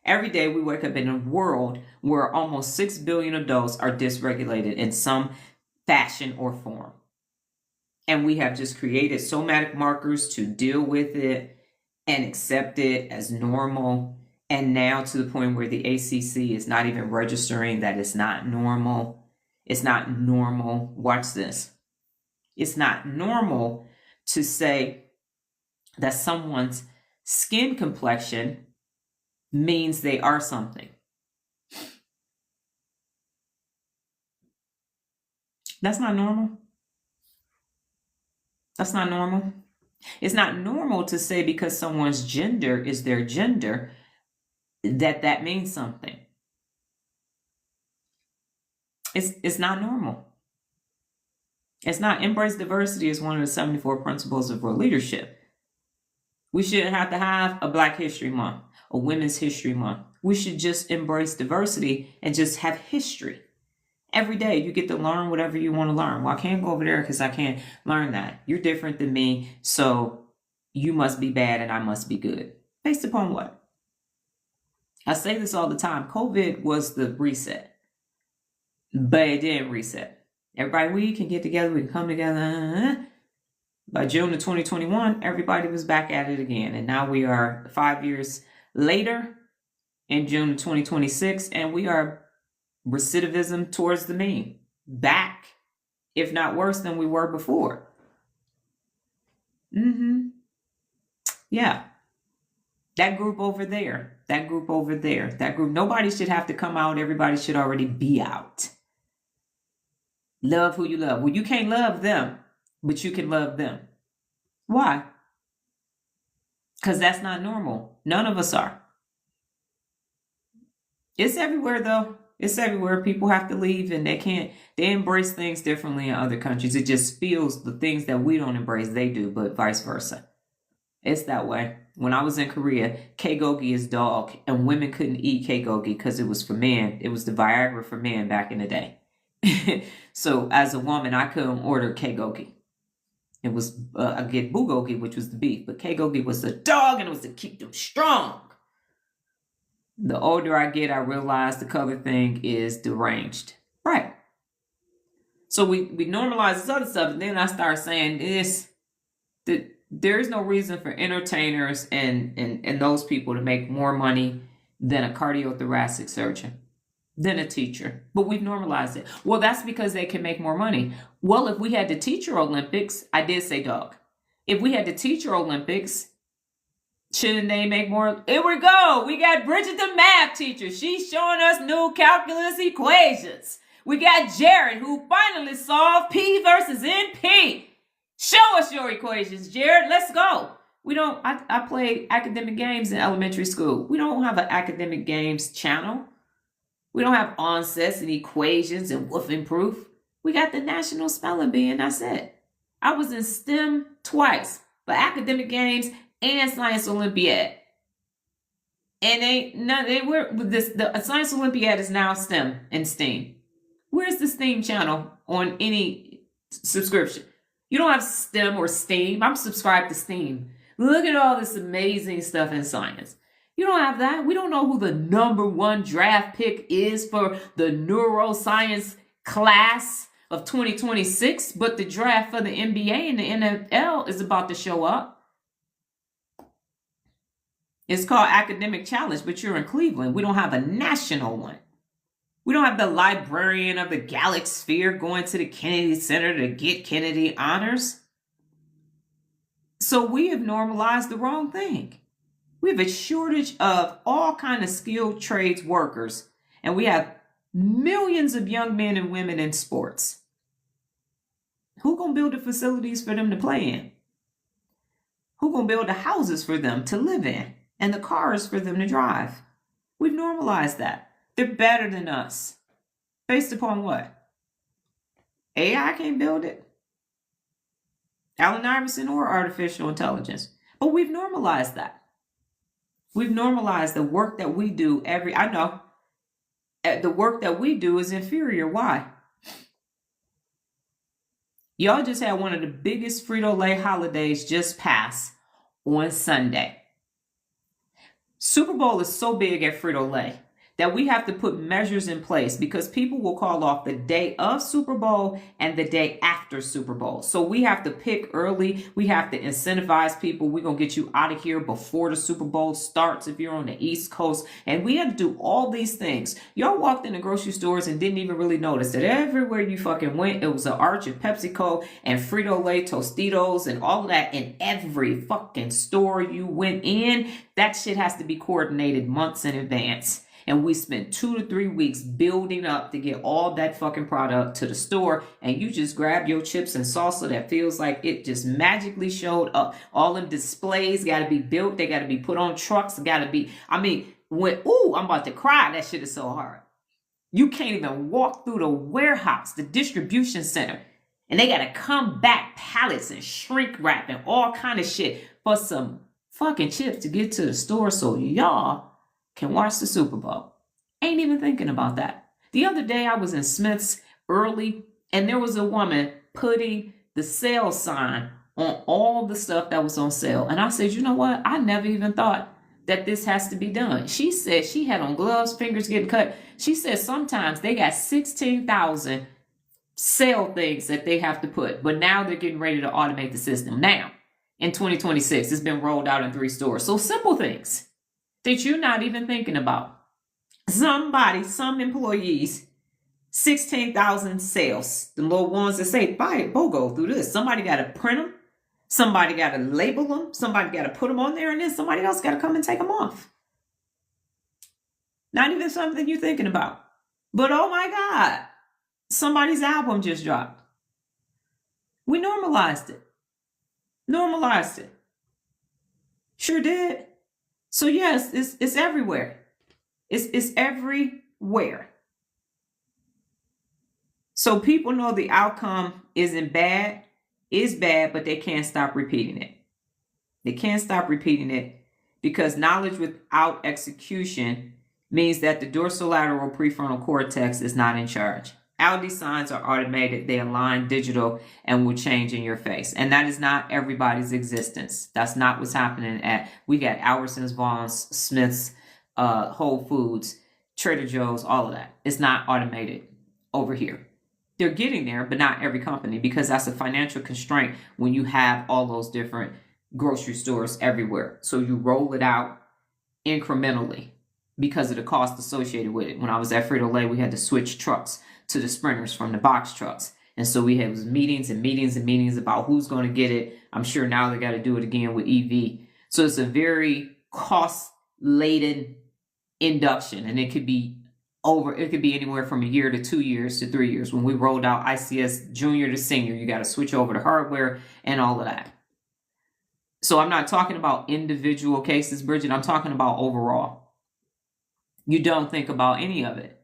Every day we wake up in a world where almost 6 billion adults are dysregulated in some fashion or form. And we have just created somatic markers to deal with it and accept it as normal. And now to the point where the ACC is not even registering that it's not normal. It's not normal. Watch this. It's not normal to say that someone's skin complexion means they are something. That's not normal. That's not normal. It's not normal to say because someone's gender is their gender that means something. It's not normal. It's not. Embrace diversity is one of the 74 principles of world leadership. We shouldn't have to have a Black History Month, a Women's History Month. We should just embrace diversity and just have history. Every day you get to learn whatever you want to learn. Well, I can't go over there because I can't learn that. You're different than me, so you must be bad and I must be good. Based upon what? I say this all the time. COVID was the reset. But it didn't reset. Everybody, we can get together, we can come together. By June of 2021, everybody was back at it again. And now we are 5 years later in June of 2026, and we are recidivism towards the mean. Back, if not worse than we were before. Yeah. That group over there, that group, nobody should have to come out. Everybody should already be out. Love who you love. Well, you can't love them, but you can love them. Why? Because that's not normal. None of us are. It's everywhere, though. It's everywhere. People have to leave and they embrace things differently in other countries. It just feels the things that we don't embrace, they do, but vice versa. It's that way. When I was in Korea, Kagogi is dog, and women couldn't eat Kagogi because it was for men. It was the Viagra for men back in the day. So as a woman, I couldn't order Kagogi. It was, I get bulgogi, which was the beef, but Kagogi was the dog and it was to keep them strong. The older I get, I realize the color thing is deranged. Right. So we normalize this other stuff, and then I start saying this, that there is no reason for entertainers and those people to make more money than a cardiothoracic surgeon, than a teacher. But we've normalized it. Well, that's because they can make more money. Well, if we had the teacher Olympics, I did say dog. If we had the teacher Olympics, shouldn't they make more? Here we go. We got Bridget, the math teacher. She's showing us new calculus equations. We got Jared, who finally solved P versus NP. Show us your equations, Jared. Let's go. I played academic games in elementary school. We don't have an academic games channel. We don't have onsets and equations and woofing proof. We got the National Spelling Bee, and that's it. I was in STEM twice. for academic games and Science Olympiad. And the Science Olympiad is now STEM and STEAM. Where's the STEAM channel on any subscription? You don't have STEM or STEAM. I'm subscribed to STEAM. Look at all this amazing stuff in science. You don't have that. We don't know who the #1 draft pick is for the neuroscience class of 2026, but the draft for the NBA and the NFL is about to show up. It's called Academic Challenge, but you're in Cleveland. We don't have a national one. We don't have the librarian of the Galaxy going to the Kennedy Center to get Kennedy honors. So we have normalized the wrong thing. We have a shortage of all kinds of skilled trades workers, and we have millions of young men and women in sports. Who gonna build the facilities for them to play in? Who gonna build the houses for them to live in and the cars for them to drive? We've normalized that. They're better than us. Based upon what? AI can't build it. Allen Iverson or artificial intelligence. But we've normalized that. We've normalized the work that we do I know the work that we do is inferior. Why? Y'all just had one of the biggest Frito-Lay holidays just pass on Sunday. Super Bowl is so big at Frito-Lay that we have to put measures in place because people will call off the day of Super Bowl and the day after Super Bowl. So we have to pick early. We have to incentivize people. We're going to get you out of here before the Super Bowl starts if you're on the East Coast. And we have to do all these things. Y'all walked in the grocery stores and didn't even really notice that everywhere you fucking went, it was an arch of PepsiCo and Frito-Lay Tostitos and all of that in every fucking store you went in. That shit has to be coordinated months in advance. And we spent 2 to 3 weeks building up to get all that fucking product to the store. And you just grab your chips and salsa that feels like it just magically showed up. All them displays got to be built. They got to be put on trucks. I'm about to cry. That shit is so hard. You can't even walk through the warehouse, the distribution center. And they got to come back pallets and shrink wrap and all kind of shit for some fucking chips to get to the store so y'all can watch the Super Bowl. Ain't even thinking about that. The other day I was in Smith's early and there was a woman putting the sale sign on all the stuff that was on sale. And I said, you know what? I never even thought that this has to be done. She said she had on gloves, fingers getting cut. She said sometimes they got 16,000 sale things that they have to put, but now they're getting ready to automate the system. Now, in 2026, it's been rolled out in 3 stores. So simple things that you're not even thinking about. Some employees, 16,000 sales. The little ones that say, buy it, BOGO through this. Somebody got to print them. Somebody got to label them. Somebody got to put them on there. And then somebody else got to come and take them off. Not even something you're thinking about. But oh my God, somebody's album just dropped. We normalized it. Normalized it. Sure did. So yes, it's everywhere. It's everywhere. So people know the outcome is bad, but they can't stop repeating it. They can't stop repeating it because knowledge without execution means that the dorsolateral prefrontal cortex is not in charge. All these signs are automated, they align digital and will change in your face. And that is not everybody's existence. That's not what's happening we got Albertsons, Vaughn's, Smith's, Whole Foods, Trader Joe's, all of that. It's not automated over here. They're getting there, but not every company because that's a financial constraint when you have all those different grocery stores everywhere. So you roll it out incrementally because of the cost associated with it. When I was at Frito-Lay, we had to switch trucks to the sprinters from the box trucks. And so we had meetings and meetings and meetings about who's going to get it. I'm sure now they got to do it again with EV. So it's a very cost-laden induction. And it could be anywhere from a year to 2 years to 3 years. When we rolled out ICS junior to senior, you got to switch over to hardware and all of that. So I'm not talking about individual cases, Bridget. I'm talking about overall. You don't think about any of it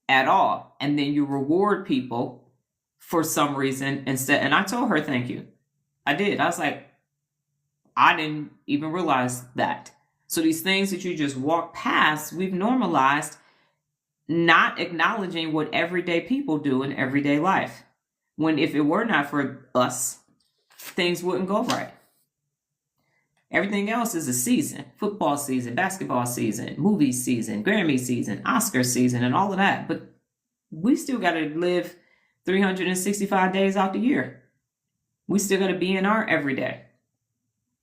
at all. And then you reward people for some reason instead. And I told her, thank you. I did. I was like, I didn't even realize that. So these things that you just walk past, we've normalized not acknowledging what everyday people do in everyday life. When if it were not for us, things wouldn't go right. Everything else is a season. Football season, basketball season, movie season, Grammy season, Oscar season, and all of that. But we still got to live 365 days out the year. We still got to be in our everyday.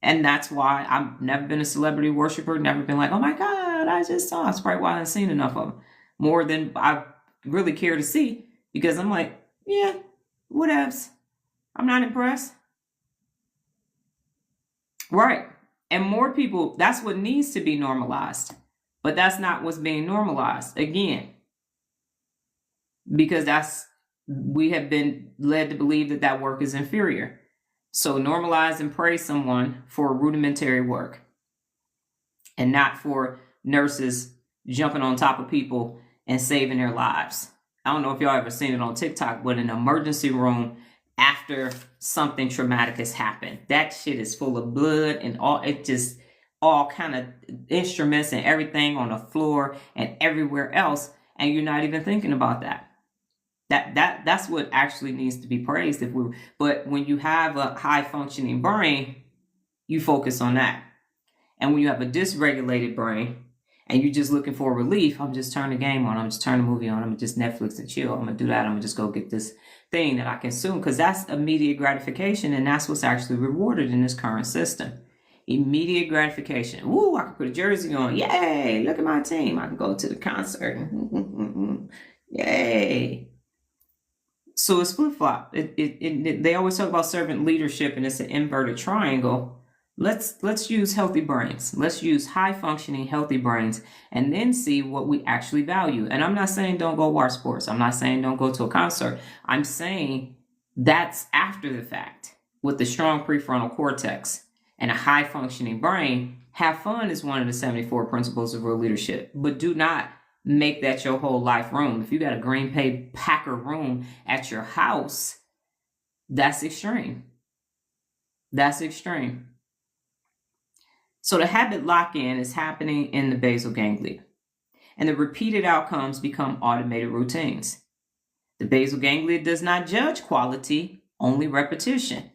And that's why I've never been a celebrity worshiper, never been like, oh my God, I just saw. It's probably why I haven't seen enough of them. More than I really care to see, because I'm like, yeah, whatevs. I'm not impressed. Right. And more people, that's what needs to be normalized. But that's not what's being normalized. Again, because we have been led to believe that that work is inferior. So normalize and praise someone for rudimentary work and not for nurses jumping on top of people and saving their lives. I don't know if y'all ever seen it on TikTok, but an emergency room after something traumatic has happened, that shit is full of blood and all kind of instruments and everything on the floor and everywhere else. And you're not even thinking about that. That's what actually needs to be praised. But when you have a high functioning brain, you focus on that. And when you have a dysregulated brain and you're just looking for relief, I'm just turning the game on, I'm just turning the movie on, I'm just Netflix and chill, I'm gonna do that, I'm gonna just go get this thing that I consume, because that's immediate gratification, and that's what's actually rewarded in this current system. Immediate gratification. Ooh, I can put a jersey on. Yay, look at my team. I can go to the concert. Yay. So it's flip-flop. They always talk about servant leadership, and it's an inverted triangle. Let's use healthy brains. Let's use high-functioning, healthy brains, and then see what we actually value. And I'm not saying don't go watch sports. I'm not saying don't go to a concert. I'm saying that's after the fact. With the strong prefrontal cortex and a high-functioning brain, have fun is one of the 74 principles of real leadership. But do not make that your whole life room. If you got a Green Bay Packer room at your house, that's extreme. That's extreme. So the habit lock-in is happening in the basal ganglia, and the repeated outcomes become automated routines. The basal ganglia does not judge quality, only repetition.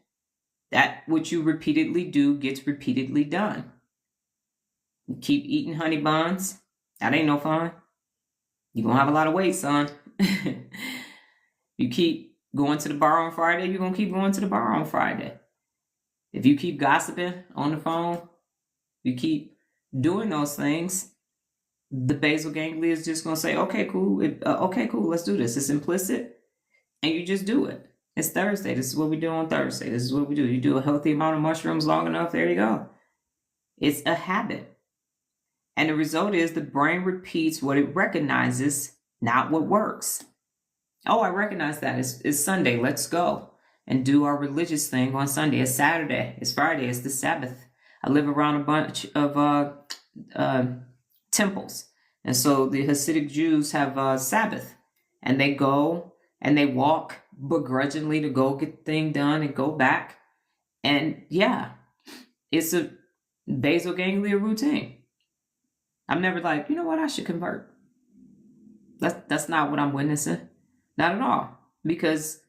That what you repeatedly do gets repeatedly done. You keep eating honey buns, that ain't no fun. You're going to have a lot of weight, son. You keep going to the bar on Friday, you're going to keep going to the bar on Friday. If you keep gossiping on the phone, you keep doing those things, the basal ganglia is just going to say, okay, cool, let's do this. It's implicit, and you just do it. It's Thursday. This is what we do on Thursday. This is what we do. You do a healthy amount of mushrooms long enough, there you go. It's a habit. And the result is the brain repeats what it recognizes, not what works. Oh, I recognize that. It's Sunday. Let's go and do our religious thing on Sunday. It's Saturday. It's Friday. It's the Sabbath. I live around a bunch of temples. And so the Hasidic Jews have Sabbath. And they go and they walk begrudgingly to go get the thing done and go back. And yeah, it's a basal ganglia routine. I'm never like, you know what, I should convert. That's not what I'm witnessing. Not at all. Because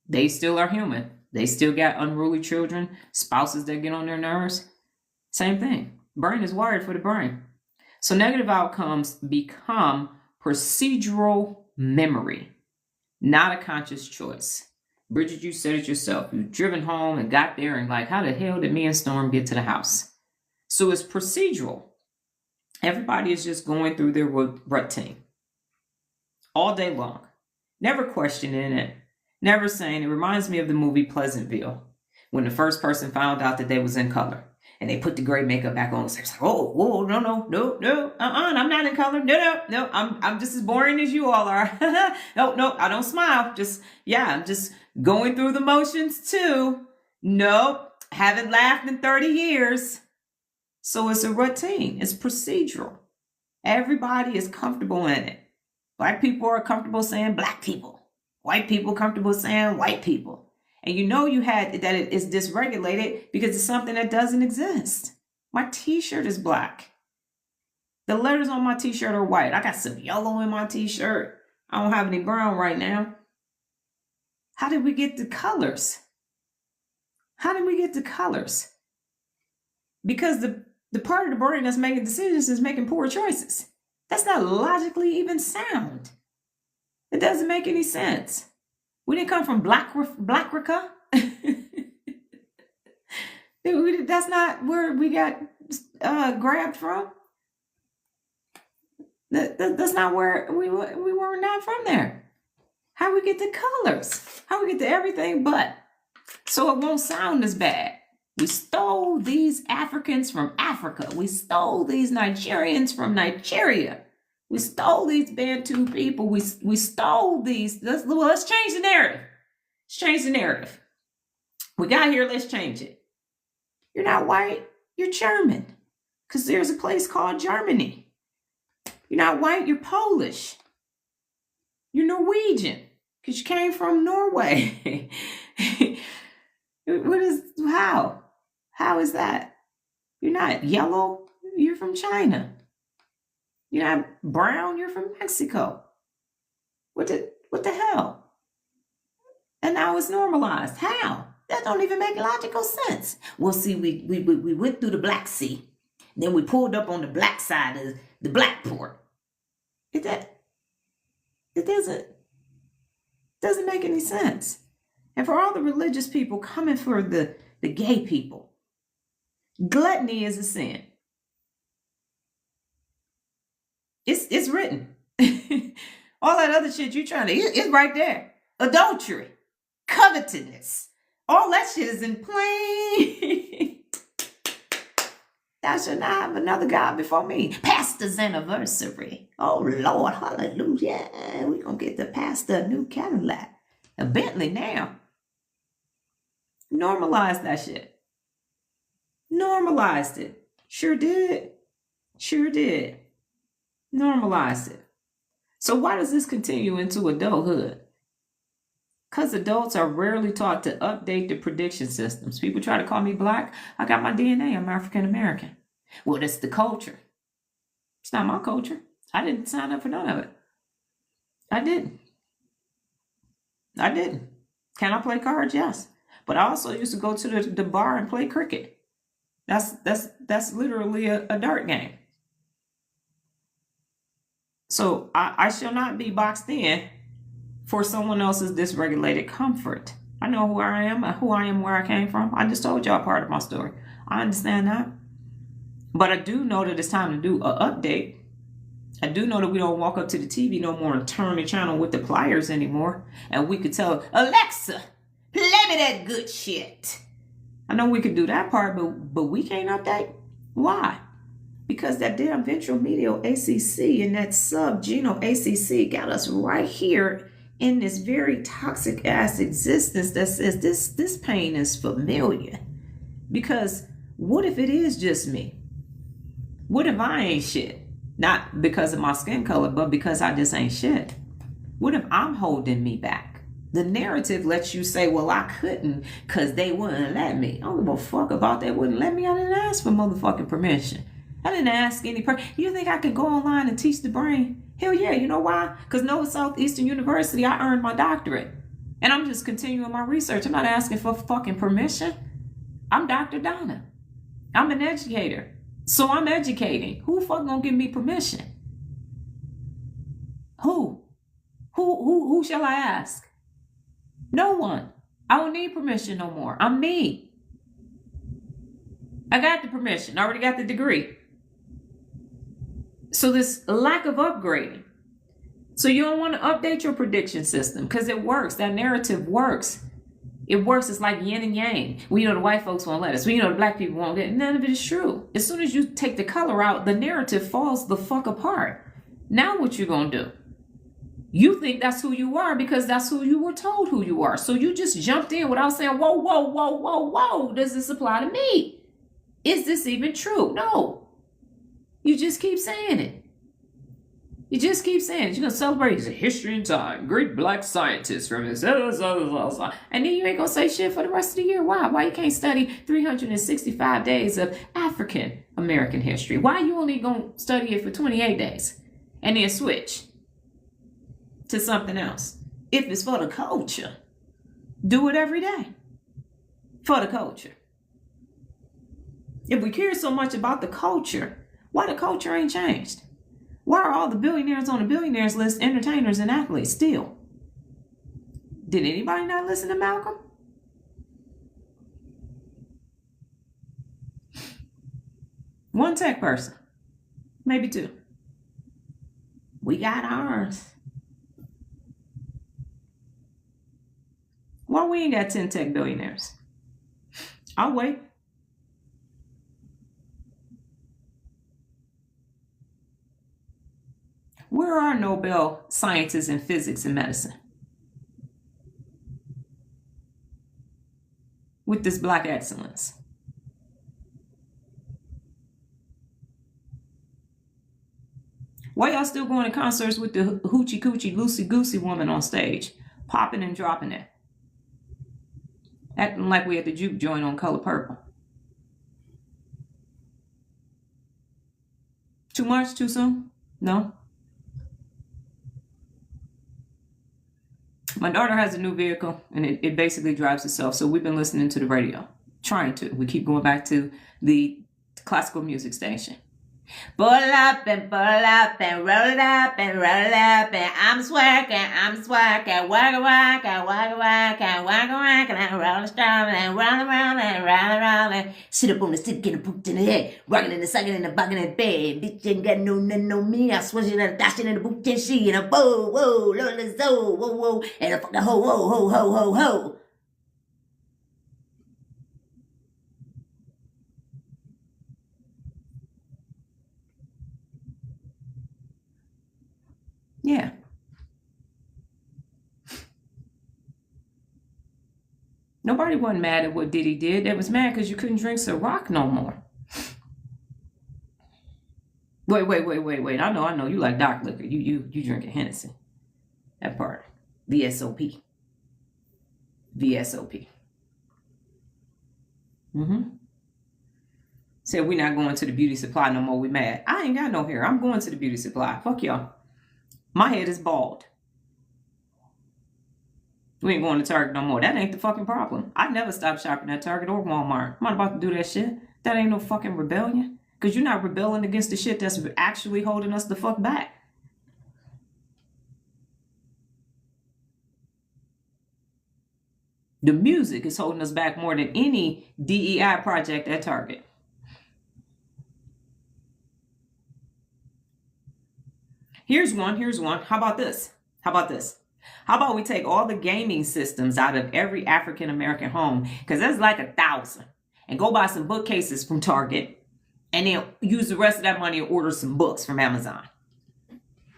they still are human. They still got unruly children, spouses that get on their nerves. Same thing. Brain is wired for the brain. So negative outcomes become procedural memory, not a conscious choice. Bridget, you said it yourself. You've driven home and got there and like, how the hell did me and Storm get to the house? So it's procedural. Everybody is just going through their routine all day long, never questioning it, never saying. It reminds me of the movie Pleasantville, when the first person found out that they was in color and they put the gray makeup back on. It's like, oh, whoa, no, I'm not in color. No, I'm just as boring as you all are. No, I don't smile. I'm just going through the motions too. Nope, haven't laughed in 30 years. So it's a routine. It's procedural. Everybody is comfortable in it. Black people are comfortable saying black people. White people comfortable saying white people. And you know you had that it is dysregulated because it's something that doesn't exist. My t-shirt is black. The letters on my t-shirt are white. I got some yellow in my t-shirt. I don't have any brown right now. How did we get the colors? How did we get the colors? Because the part of the brain that's making decisions is making poor choices. That's not logically even sound. It doesn't make any sense. We didn't come from Blackrika. That's not where we got grabbed from. That's not where we were not from there. How we get the colors? How we get to everything but? So it won't sound as bad. We stole these Africans from Africa. We stole these Nigerians from Nigeria. We stole these Bantu people. We stole these. Let's change the narrative. Let's change the narrative. We got here. Let's change it. You're not white. You're German. Because there's a place called Germany. You're not white. You're Polish. You're Norwegian. Because you came from Norway. How? How is that? You're not yellow. You're from China. You're not brown, you're from Mexico. What the hell? And now it's normalized. How? That don't even make logical sense. Well, see, we went through the Black Sea. Then we pulled up on the black side of the black port. It doesn't make any sense. And for all the religious people coming for the gay people, gluttony is a sin. It's written. All that other shit you trying to, it's right there. Adultery, covetousness, all that shit is in plain. Thou shalt not have another God before me. Pastor's anniversary. Oh Lord, hallelujah. We're going to get the pastor a new Cadillac. A Bentley now. Normalized that shit. Normalized it. Sure did. Sure did. Normalized it. So why does this continue into adulthood? Because adults are rarely taught to update the prediction systems. People try to call me black. I got my DNA. I'm African American. Well, that's the culture. It's not my culture. I didn't sign up for none of it. I didn't. Can I play cards? Yes. But I also used to go to the bar and play cricket. That's literally a dart game. So I shall not be boxed in for someone else's dysregulated comfort. I know who I am, where I came from. I just told y'all part of my story. I understand that. But I do know that it's time to do an update. I do know that we don't walk up to the TV no more and turn the channel with the pliers anymore. And we could tell, Alexa, play me that good shit. I know we could do that part, but we can't update. Why? Because that damn ventral medial ACC and that subgenome ACC got us right here in this very toxic ass existence that says this pain is familiar. Because what if it is just me? What if I ain't shit? Not because of my skin color, but because I just ain't shit. What if I'm holding me back? The narrative lets you say, well, I couldn't because they wouldn't let me. I don't give a fuck about they wouldn't let me. I didn't ask for motherfucking permission. I didn't ask any person. You think I could go online and teach the brain? Hell yeah. You know why? Because Nova Southeastern University, I earned my doctorate. And I'm just continuing my research. I'm not asking for fucking permission. I'm Dr. Donna. I'm an educator. So I'm educating. Who the fuck gonna give me permission? Who shall I ask? No one. I don't need permission no more. I'm me. I got the permission. I already got the degree. So this lack of upgrading. So you don't want to update your prediction system because it works. That narrative works. It works. It's like yin and yang. The white folks won't let us. The black people won't get it. None of it is true. As soon as you take the color out, the narrative falls the fuck apart. Now what you gonna do? You think that's who you are because that's who you were told who you are. So you just jumped in without saying, whoa, whoa, whoa, whoa, whoa. Does this apply to me? Is this even true? No. You just keep saying it. You just keep saying it. You're going to celebrate his history and time. Great black scientists from his... And then you ain't going to say shit for the rest of the year. Why? Why you can't study 365 days of African American history? Why you only going to study it for 28 days and then switch to something else? If it's for the culture, do it every day for the culture. If we care so much about the culture, why the culture ain't changed? Why are all the billionaires on the billionaires list entertainers and athletes still? Did anybody not listen to Malcolm? One tech person, maybe two. We got ours. Why we ain't got 10 tech billionaires? I'll wait. Where are Nobel scientists in physics and medicine? With this black excellence. Why y'all still going to concerts with the hoochie coochie loosey goosey woman on stage, popping and dropping it? Acting like we at the juke joint on Color Purple. Too much? Too soon? No? My daughter has a new vehicle, and it basically drives itself. So we've been listening to the radio. Trying to. We keep going back to the classical music station. Pull up and roll up and roll up and I'm swerking, wagga, and roll strong and roll. Sit up on the stick, get a poop in the head, rocking in the sucking in the bucket in the bed. Bitch ain't got no me. I swishing and dashing in the boot and she and a whoa, Lola zo, whoa, and a fucking ho. Yeah. Nobody wasn't mad at what Diddy did. They was mad because you couldn't drink Ciroc no more. Wait. I know. You like dark liquor. You drinking Hennessy. That part. VSOP. Said we not going to the beauty supply no more. We mad. I ain't got no hair. I'm going to the beauty supply. Fuck y'all. My head is bald. We ain't going to Target no more. That ain't the fucking problem. I never stop shopping at Target or Walmart. I'm not about to do that shit. That ain't no fucking rebellion. Because you're not rebelling against the shit that's actually holding us the fuck back. The music is holding us back more than any DEI project at Target. Here's one. How about this? How about we take all the gaming systems out of every African American home, because there's like 1,000, and go buy some bookcases from Target, and then use the rest of that money and order some books from Amazon.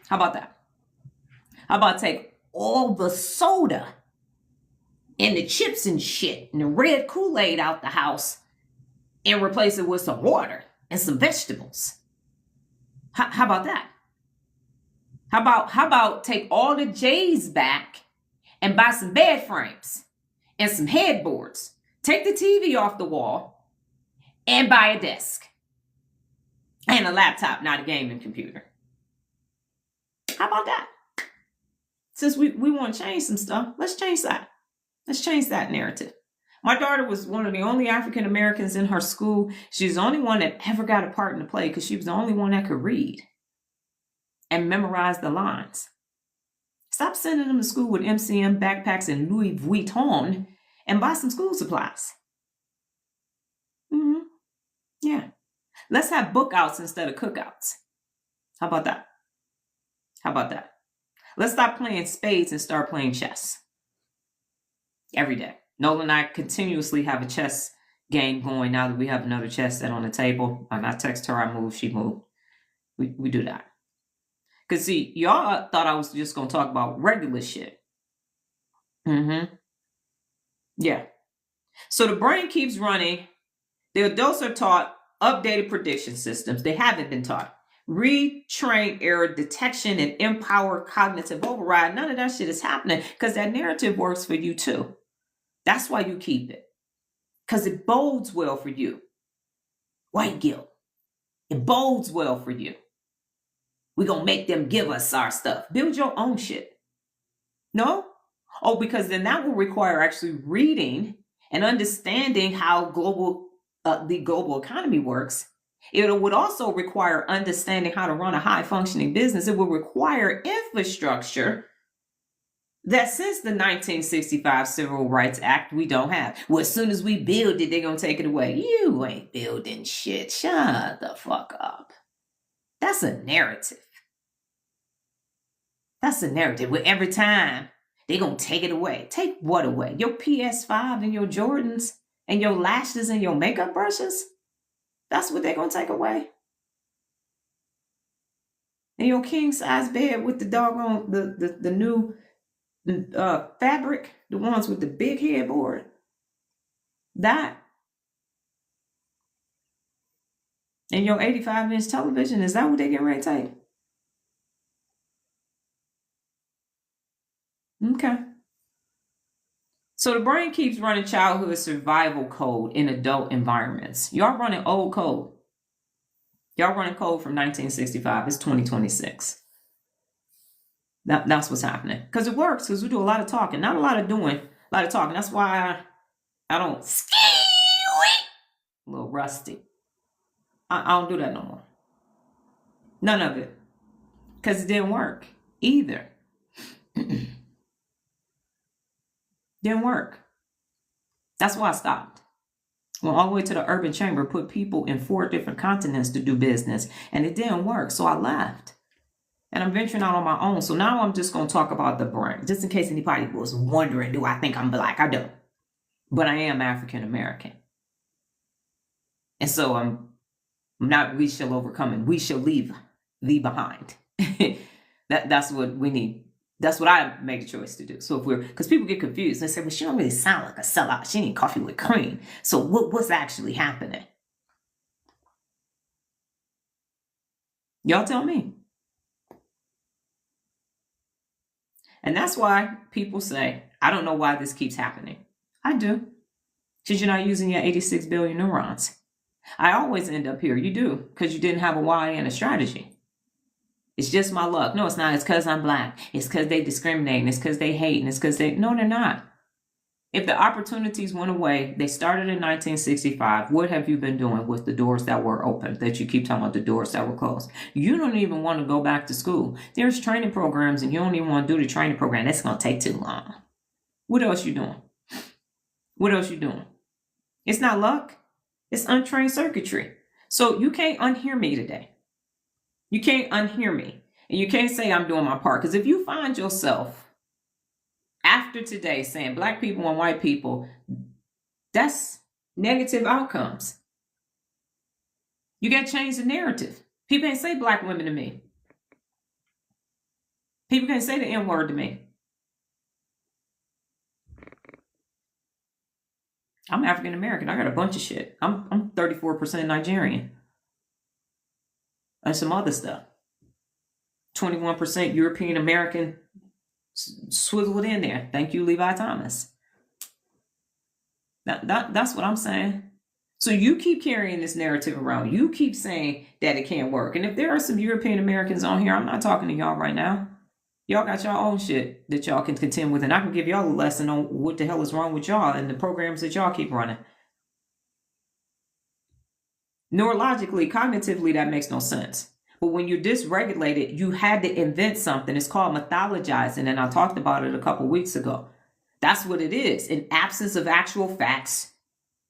How about that? How about take all the soda and the chips and shit and the red Kool-Aid out the house and replace it with some water and some vegetables? How about that? How about take all the J's back and buy some bed frames and some headboards? Take the TV off the wall and buy a desk and a laptop, not a gaming computer. How about that? Since we want to change some stuff, let's change that. Let's change that narrative. My daughter was one of the only African Americans in her school. She's the only one that ever got a part in the play because she was the only one that could read and memorize the lines. Stop sending them to school with MCM backpacks and Louis Vuitton and buy some school supplies. Yeah. Let's have book outs instead of cookouts. How about that? Let's stop playing spades and start playing chess. Every day. Nola and I continuously have a chess game going now that we have another chess set on the table. I text her, I move, she moved. We do that. Because, see, y'all thought I was just going to talk about regular shit. Yeah. So the brain keeps running. The adults are taught updated prediction systems. They haven't been taught retrain error detection and empower cognitive override. None of that shit is happening because that narrative works for you too. That's why you keep it, because it bodes well for you. White guilt. It bodes well for you. We're going to make them give us our stuff. Build your own shit. No? Oh, because then that will require actually reading and understanding how the global economy works. It would also require understanding how to run a high functioning business. It would require infrastructure that since the 1965 Civil Rights Act, we don't have. Well, as soon as we build it, they're going to take it away. You ain't building shit. Shut the fuck up. That's a narrative. That's a narrative where every time they're going to take it away. Take what away? Your PS5 and your Jordans and your lashes and your makeup brushes? That's what they're going to take away. And your king size bed with the doggone, the new fabric, the ones with the big headboard. That. And your 85-inch television, is that what they get ready to take? Okay. So the brain keeps running childhood survival code in adult environments. Y'all running old code. Y'all running code from 1965. It's 2026. That's what's happening. Because it works, because we do a lot of talking. Not a lot of doing, a lot of talking. That's why I don't ski it. A little rusty. I don't do that no more. None of it. Because it didn't work either. Didn't work. That's why I stopped. Went all the way to the urban chamber, put people in 4 different continents to do business, and it didn't work. So I left. And I'm venturing out on my own. So now I'm just going to talk about the brain. Just in case anybody was wondering, do I think I'm black? I don't. But I am African American. And so I'm not we shall overcome and we shall leave thee behind. That's what we need. That's what I make a choice to do. So because people get confused. They say, well, she don't really sound like a sellout. She need coffee with cream. So what's actually happening? Y'all tell me. And that's why people say, I don't know why this keeps happening. I do. Because you're not using your 86 billion neurons. I always end up here. You do. Because you didn't have a why and a strategy. It's just my luck. No, it's not. It's because I'm black. It's because they discriminate. And it's because they hate. And it's because no, they're not. If the opportunities went away, they started in 1965. What have you been doing with the doors that were open, that you keep talking about the doors that were closed? You don't even want to go back to school. There's training programs and you don't even want to do the training program. That's going to take too long. What else you doing? What else you doing? It's not luck. It's untrained circuitry. So you can't unhear me today. You can't unhear me. And you can't say I'm doing my part. Because if you find yourself after today saying black people and white people, that's negative outcomes. You got to change the narrative. People can't say black women to me. People can't say the N-word to me. I'm African American. I got a bunch of shit. I'm 34% Nigerian. And some other stuff. 21% European American, swizzled in there. Thank you, Levi Thomas. That's what I'm saying. So you keep carrying this narrative around. You keep saying that it can't work. And if there are some European Americans on here, I'm not talking to y'all right now. Y'all got y'all own shit that y'all can contend with. And I can give y'all a lesson on what the hell is wrong with y'all and the programs that y'all keep running. Neurologically, cognitively, that makes no sense. But when you're dysregulated, you had to invent something. It's called mythologizing, and I talked about it a couple weeks ago. That's what it is. In absence of actual facts,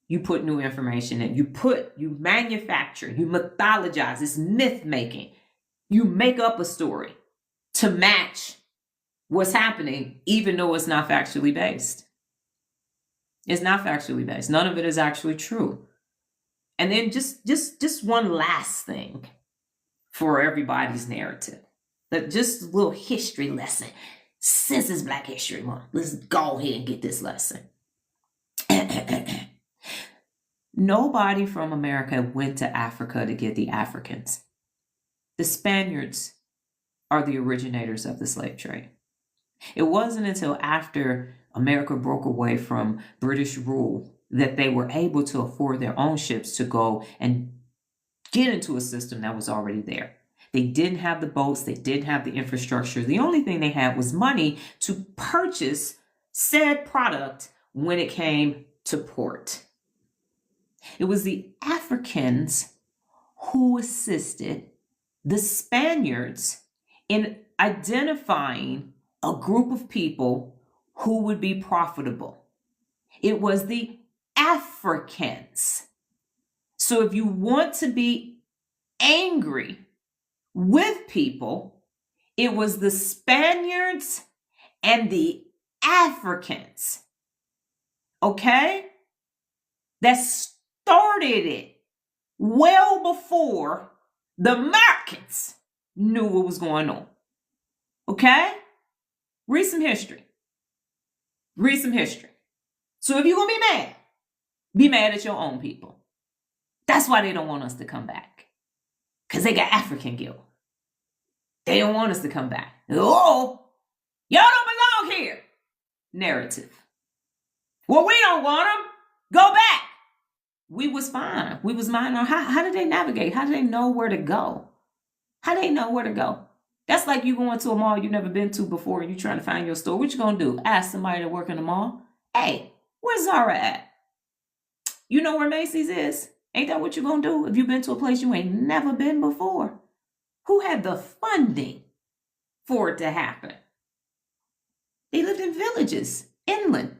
you put new information in. You manufacture, you mythologize. It's myth making. You make up a story to match what's happening, even though it's not factually based. It's not factually based. None of it is actually true. And then just one last thing for everybody's narrative. Just a little history lesson. Since it's Black History Month, let's go ahead and get this lesson. Nobody from America went to Africa to get the Africans. The Spaniards are the originators of the slave trade. It wasn't until after America broke away from British rule that they were able to afford their own ships to go and get into a system that was already there. They didn't have the boats, they didn't have the infrastructure. The only thing they had was money to purchase said product when it came to port. It was the Africans who assisted the Spaniards in identifying a group of people who would be profitable. It was the Africans. So if you want to be angry with people, it was the Spaniards and the Africans, okay, that started it well before the Americans knew what was going on. Okay? Read some history. Read some history. So if you're going to be mad at your own people. That's why they don't want us to come back. Because they got African guilt. They don't want us to come back. Oh, y'all don't belong here. Narrative. Well, we don't want them. Go back. We was fine. We was minding. How did they navigate? How did they know where to go? How do they know where to go? That's like you going to a mall you've never been to before and you trying to find your store. What you going to do? Ask somebody to work in the mall. Hey, where's Zara at? You know where Macy's is? Ain't that what you going to do if you've been to a place you ain't never been before? Who had the funding for it to happen? They lived in villages, inland.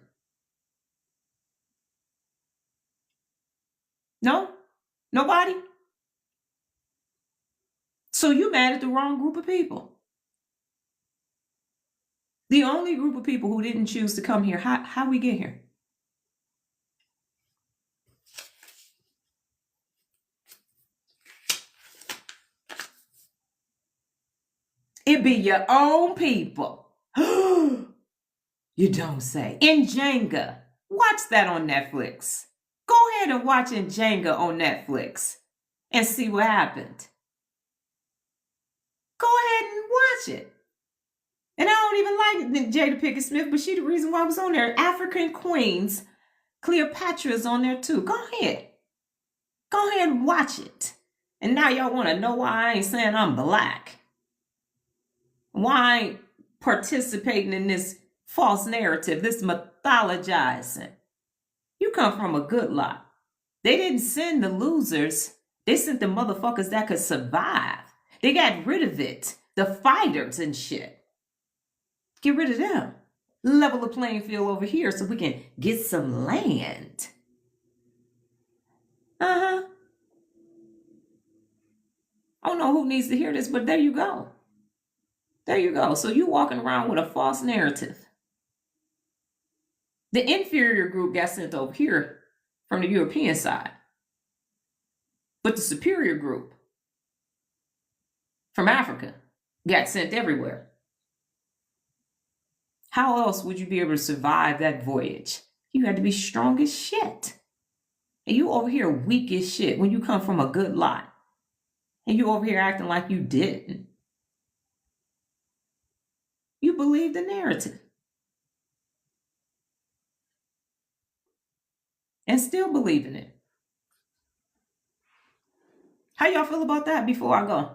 No? Nobody? So you mad at the wrong group of people. The only group of people who didn't choose to come here, how we get here? It be your own people. You don't say. In Jenga. Watch that on Netflix. Go ahead and watch In Jenga on Netflix and see what happened. Go ahead and watch it. And I don't even like Jada Pinkett Smith, but she the reason why I was on there. African Queens. Cleopatra's on there too. Go ahead. Go ahead and watch it. And now y'all want to know why I ain't saying I'm black. Why I ain't participating in this false narrative, this mythologizing. You come from a good lot. They didn't send the losers. They sent the motherfuckers that could survive. They got rid of it. The fighters and shit. Get rid of them. Level the playing field over here so we can get some land. I don't know who needs to hear this, but there you go. There you go. So you walking around with a false narrative. The inferior group got sent over here from the European side. But the superior group from Africa got sent everywhere. How else would you be able to survive that voyage? You had to be strong as shit. And you over here weak as shit when you come from a good lot. And you over here acting like you didn't. You believe the narrative. And still believe in it. How y'all feel about that before I go?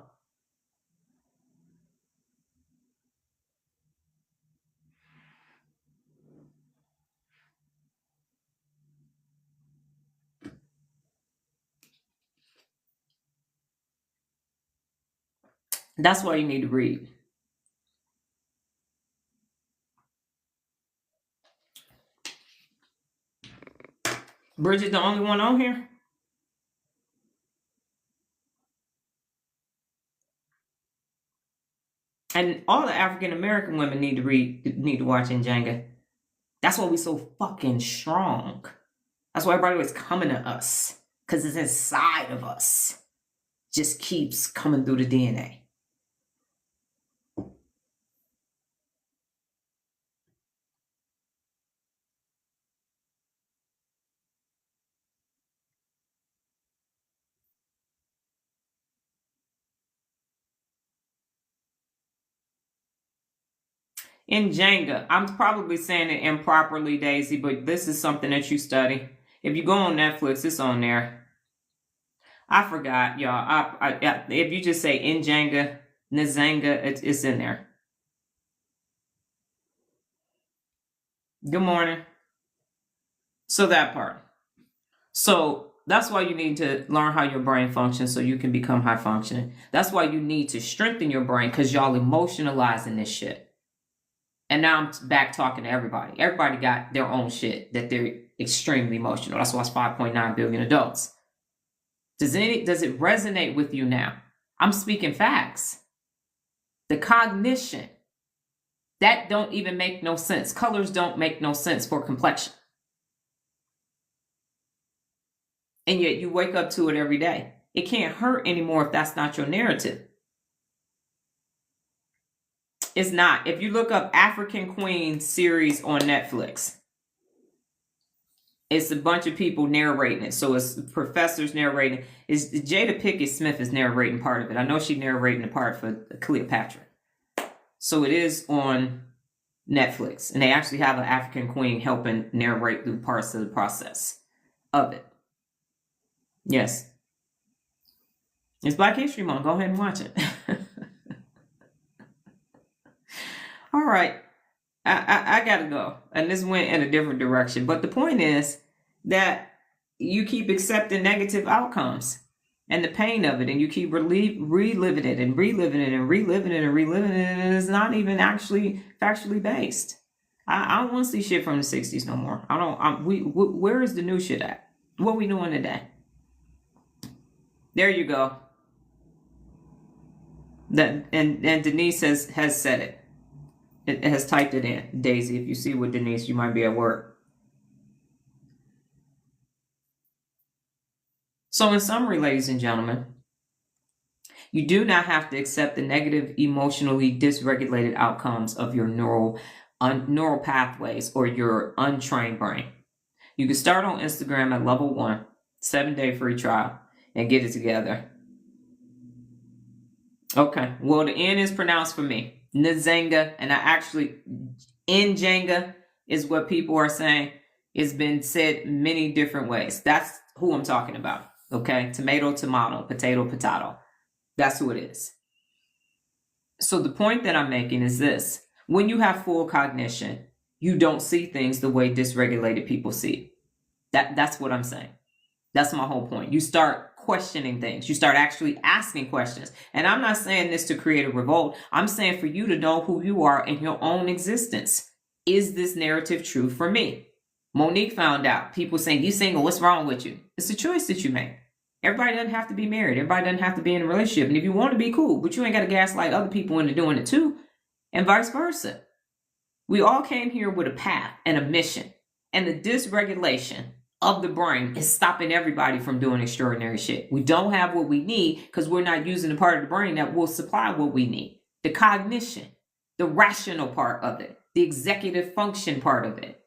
That's why you need to read. Bridget, the only one on here? And all the African American women need to watch In Jenga. That's why we're so fucking strong. That's why everybody was coming to us. Because it's inside of us. Just keeps coming through the DNA. In Jenga. I'm probably saying it improperly, Daisy, but this is something that you study. If you go on Netflix, it's on there. I forgot, y'all. If you just say in Jenga, Nzanga, it's in there. Good morning. So that part. So that's why you need to learn how your brain functions so you can become high functioning. That's why you need to strengthen your brain, because y'all emotionalizing this shit. And now I'm back talking to everybody. Everybody got their own shit that they're extremely emotional. That's why it's 5.9 billion adults. Does it resonate with you now? I'm speaking facts. The cognition, that don't even make no sense. Colors don't make no sense for complexion. And yet you wake up to it every day. It can't hurt anymore if that's not your narrative. It's not. If you look up African Queen series on Netflix, it's a bunch of people narrating it. So it's professors narrating. It's Jada Pinkett Smith is narrating part of it. I know she's narrating the part for Cleopatra. So it is on Netflix. And they actually have an African queen helping narrate through parts of the process of it. Yes. It's Black History Month. Go ahead and watch it. All right. I gotta go. And this went in a different direction. But the point is that you keep accepting negative outcomes and the pain of it, and you keep reliving it and reliving it and reliving it and reliving it, and it's not even actually factually based. I don't want to see shit from the 60s no more. Where is the new shit at? What we doing today? There you go. And Denise has said it. It has typed it in. Daisy, if you see with Denise, you might be at work. So in summary, ladies and gentlemen, you do not have to accept the negative, emotionally dysregulated outcomes of your neural pathways or your untrained brain. You can start on Instagram at level 1, 7-day free trial, and get it together. Okay, well, the N is pronounced for me. Nzanga, and in Jenga is what people are saying. It's been said many different ways. That's who I'm talking about. Okay, tomato, potato. That's who it is. So the point that I'm making is this: when you have full cognition, you don't see things the way dysregulated people see. That's what I'm saying. That's my whole point. You start questioning things. You start actually asking questions. And I'm not saying this to create a revolt. I'm saying for you to know who you are in your own existence. Is this narrative true for me? Monique found out. People saying, you single, what's wrong with you? It's a choice that you make. Everybody doesn't have to be married. Everybody doesn't have to be in a relationship. And if you want to be, cool. But you ain't got to gaslight other people into doing it too. And vice versa. We all came here with a path and a mission. And the dysregulation of the brain is stopping everybody from doing extraordinary shit. We don't have what we need because we're not using the part of the brain that will supply what we need. The cognition, the rational part of it, the executive function part of it.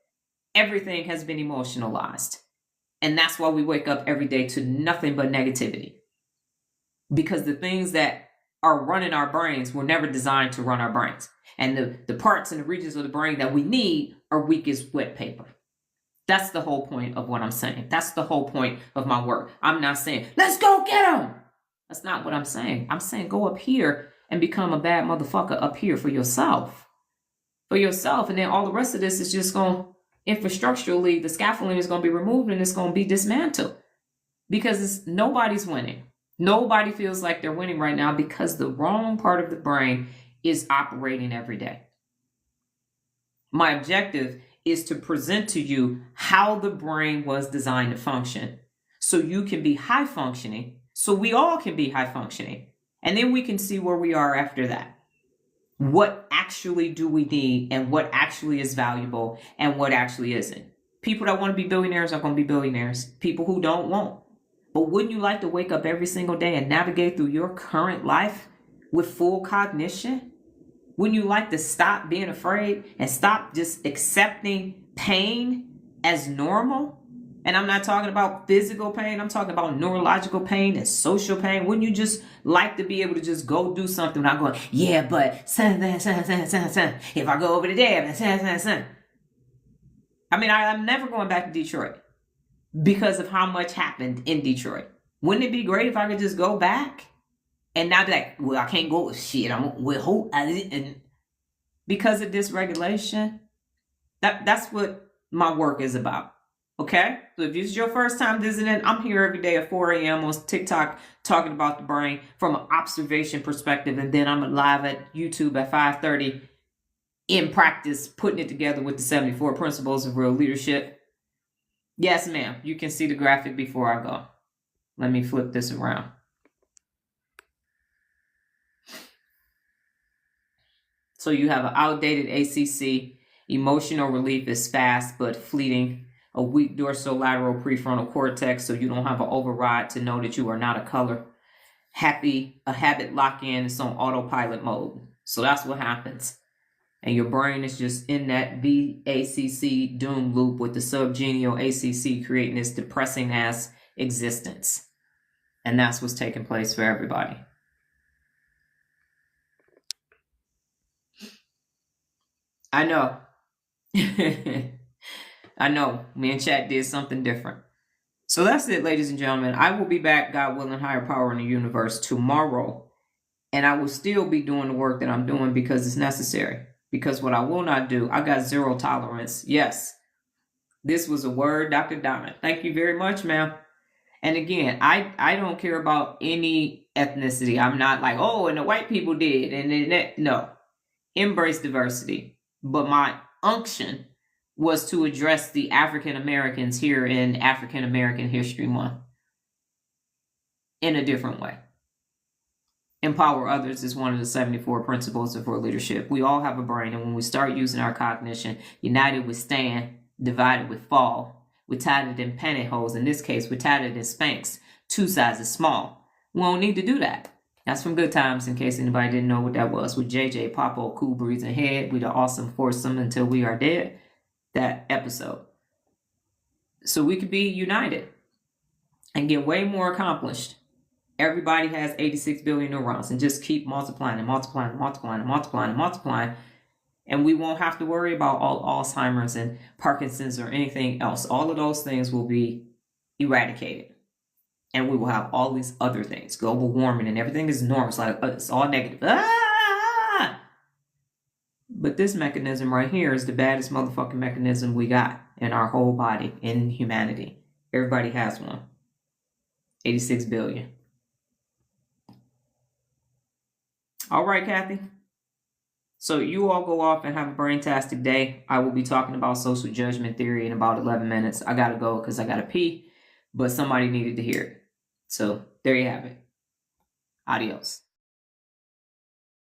Everything has been emotionalized. And that's why we wake up every day to nothing but negativity. Because the things that are running our brains were never designed to run our brains. And the parts and the regions of the brain that we need are weak as wet paper. That's the whole point of what I'm saying. That's the whole point of my work. I'm not saying, let's go get them. That's not what I'm saying. I'm saying go up here and become a bad motherfucker up here for yourself. For yourself. And then all the rest of this is just going, infrastructurally, the scaffolding is going to be removed and it's going to be dismantled. Because nobody's winning. Nobody feels like they're winning right now because the wrong part of the brain is operating every day. My objective is to present to you how the brain was designed to function so you can be high functioning, so we all can be high functioning. And then we can see where we are after that. What actually do we need and what actually is valuable and what actually isn't. People that want to be billionaires are going to be billionaires. People who don't won't. But wouldn't you like to wake up every single day and navigate through your current life with full cognition? Wouldn't you like to stop being afraid and stop just accepting pain as normal And I'm not talking about physical pain. I'm talking about neurological pain and social pain. Wouldn't you just like to be able to just go do something without going, yeah, but if I go over to there, I mean, I'm never going back to Detroit because of how much happened in Detroit. Wouldn't it be great if I could just go back and not be like, well, I can't go with shit. I'm with hope. And because of dysregulation, that's what my work is about. Okay? So if this is your first time visiting, I'm here every day at 4 a.m. on TikTok talking about the brain from an observation perspective. And then I'm live at YouTube at 5:30 in practice, putting it together with the 74 principles of real leadership. Yes, ma'am. You can see the graphic before I go. Let me flip this around. So you have an outdated ACC. Emotional relief is fast but fleeting. A weak dorsolateral prefrontal cortex, so you don't have an override to know that you are not a color. A habit lock-in is on autopilot mode. So that's what happens. And your brain is just in that VACC doom loop with the subgenial ACC creating this depressing ass existence. And that's what's taking place for everybody. I know. I know. Me and chat did something different. So that's it, ladies and gentlemen. I will be back, God willing, higher power in the universe tomorrow. And I will still be doing the work that I'm doing because it's necessary. Because what I will not do, I got zero tolerance. Yes. This was a word, Dr. Donna. Thank you very much, ma'am. And again, I don't care about any ethnicity. I'm not like, oh, and the white people did. And then no. Embrace diversity. But my unction was to address the African Americans here in African American History Month in a different way. Empower others is one of the 74 principles of real leadership. We all have a brain, and when we start using our cognition, united we stand, divided we fall. We're tied in pantyhose. In this case, we're tied in Spanx, 2 sizes small. We don't need to do that. That's from Good Times, in case anybody didn't know what that was, with JJ, Popo, Cool Breeze, and Head. We the awesome foursome until we are dead. That episode. So we could be united and get way more accomplished. Everybody has 86 billion neurons, and just keep multiplying and multiplying and multiplying and multiplying and multiplying. And we won't have to worry about all Alzheimer's and Parkinson's or anything else. All of those things will be eradicated. And we will have all these other things. Global warming and everything is normal. It's like, it's all negative. But this mechanism right here is the baddest motherfucking mechanism we got in our whole body, in humanity. Everybody has one. 86 billion. All right, Kathy. So you all go off and have a brain-tastic day. I will be talking about social judgment theory in about 11 minutes. I got to go because I got to pee, but somebody needed to hear it. So there you have it. Adios.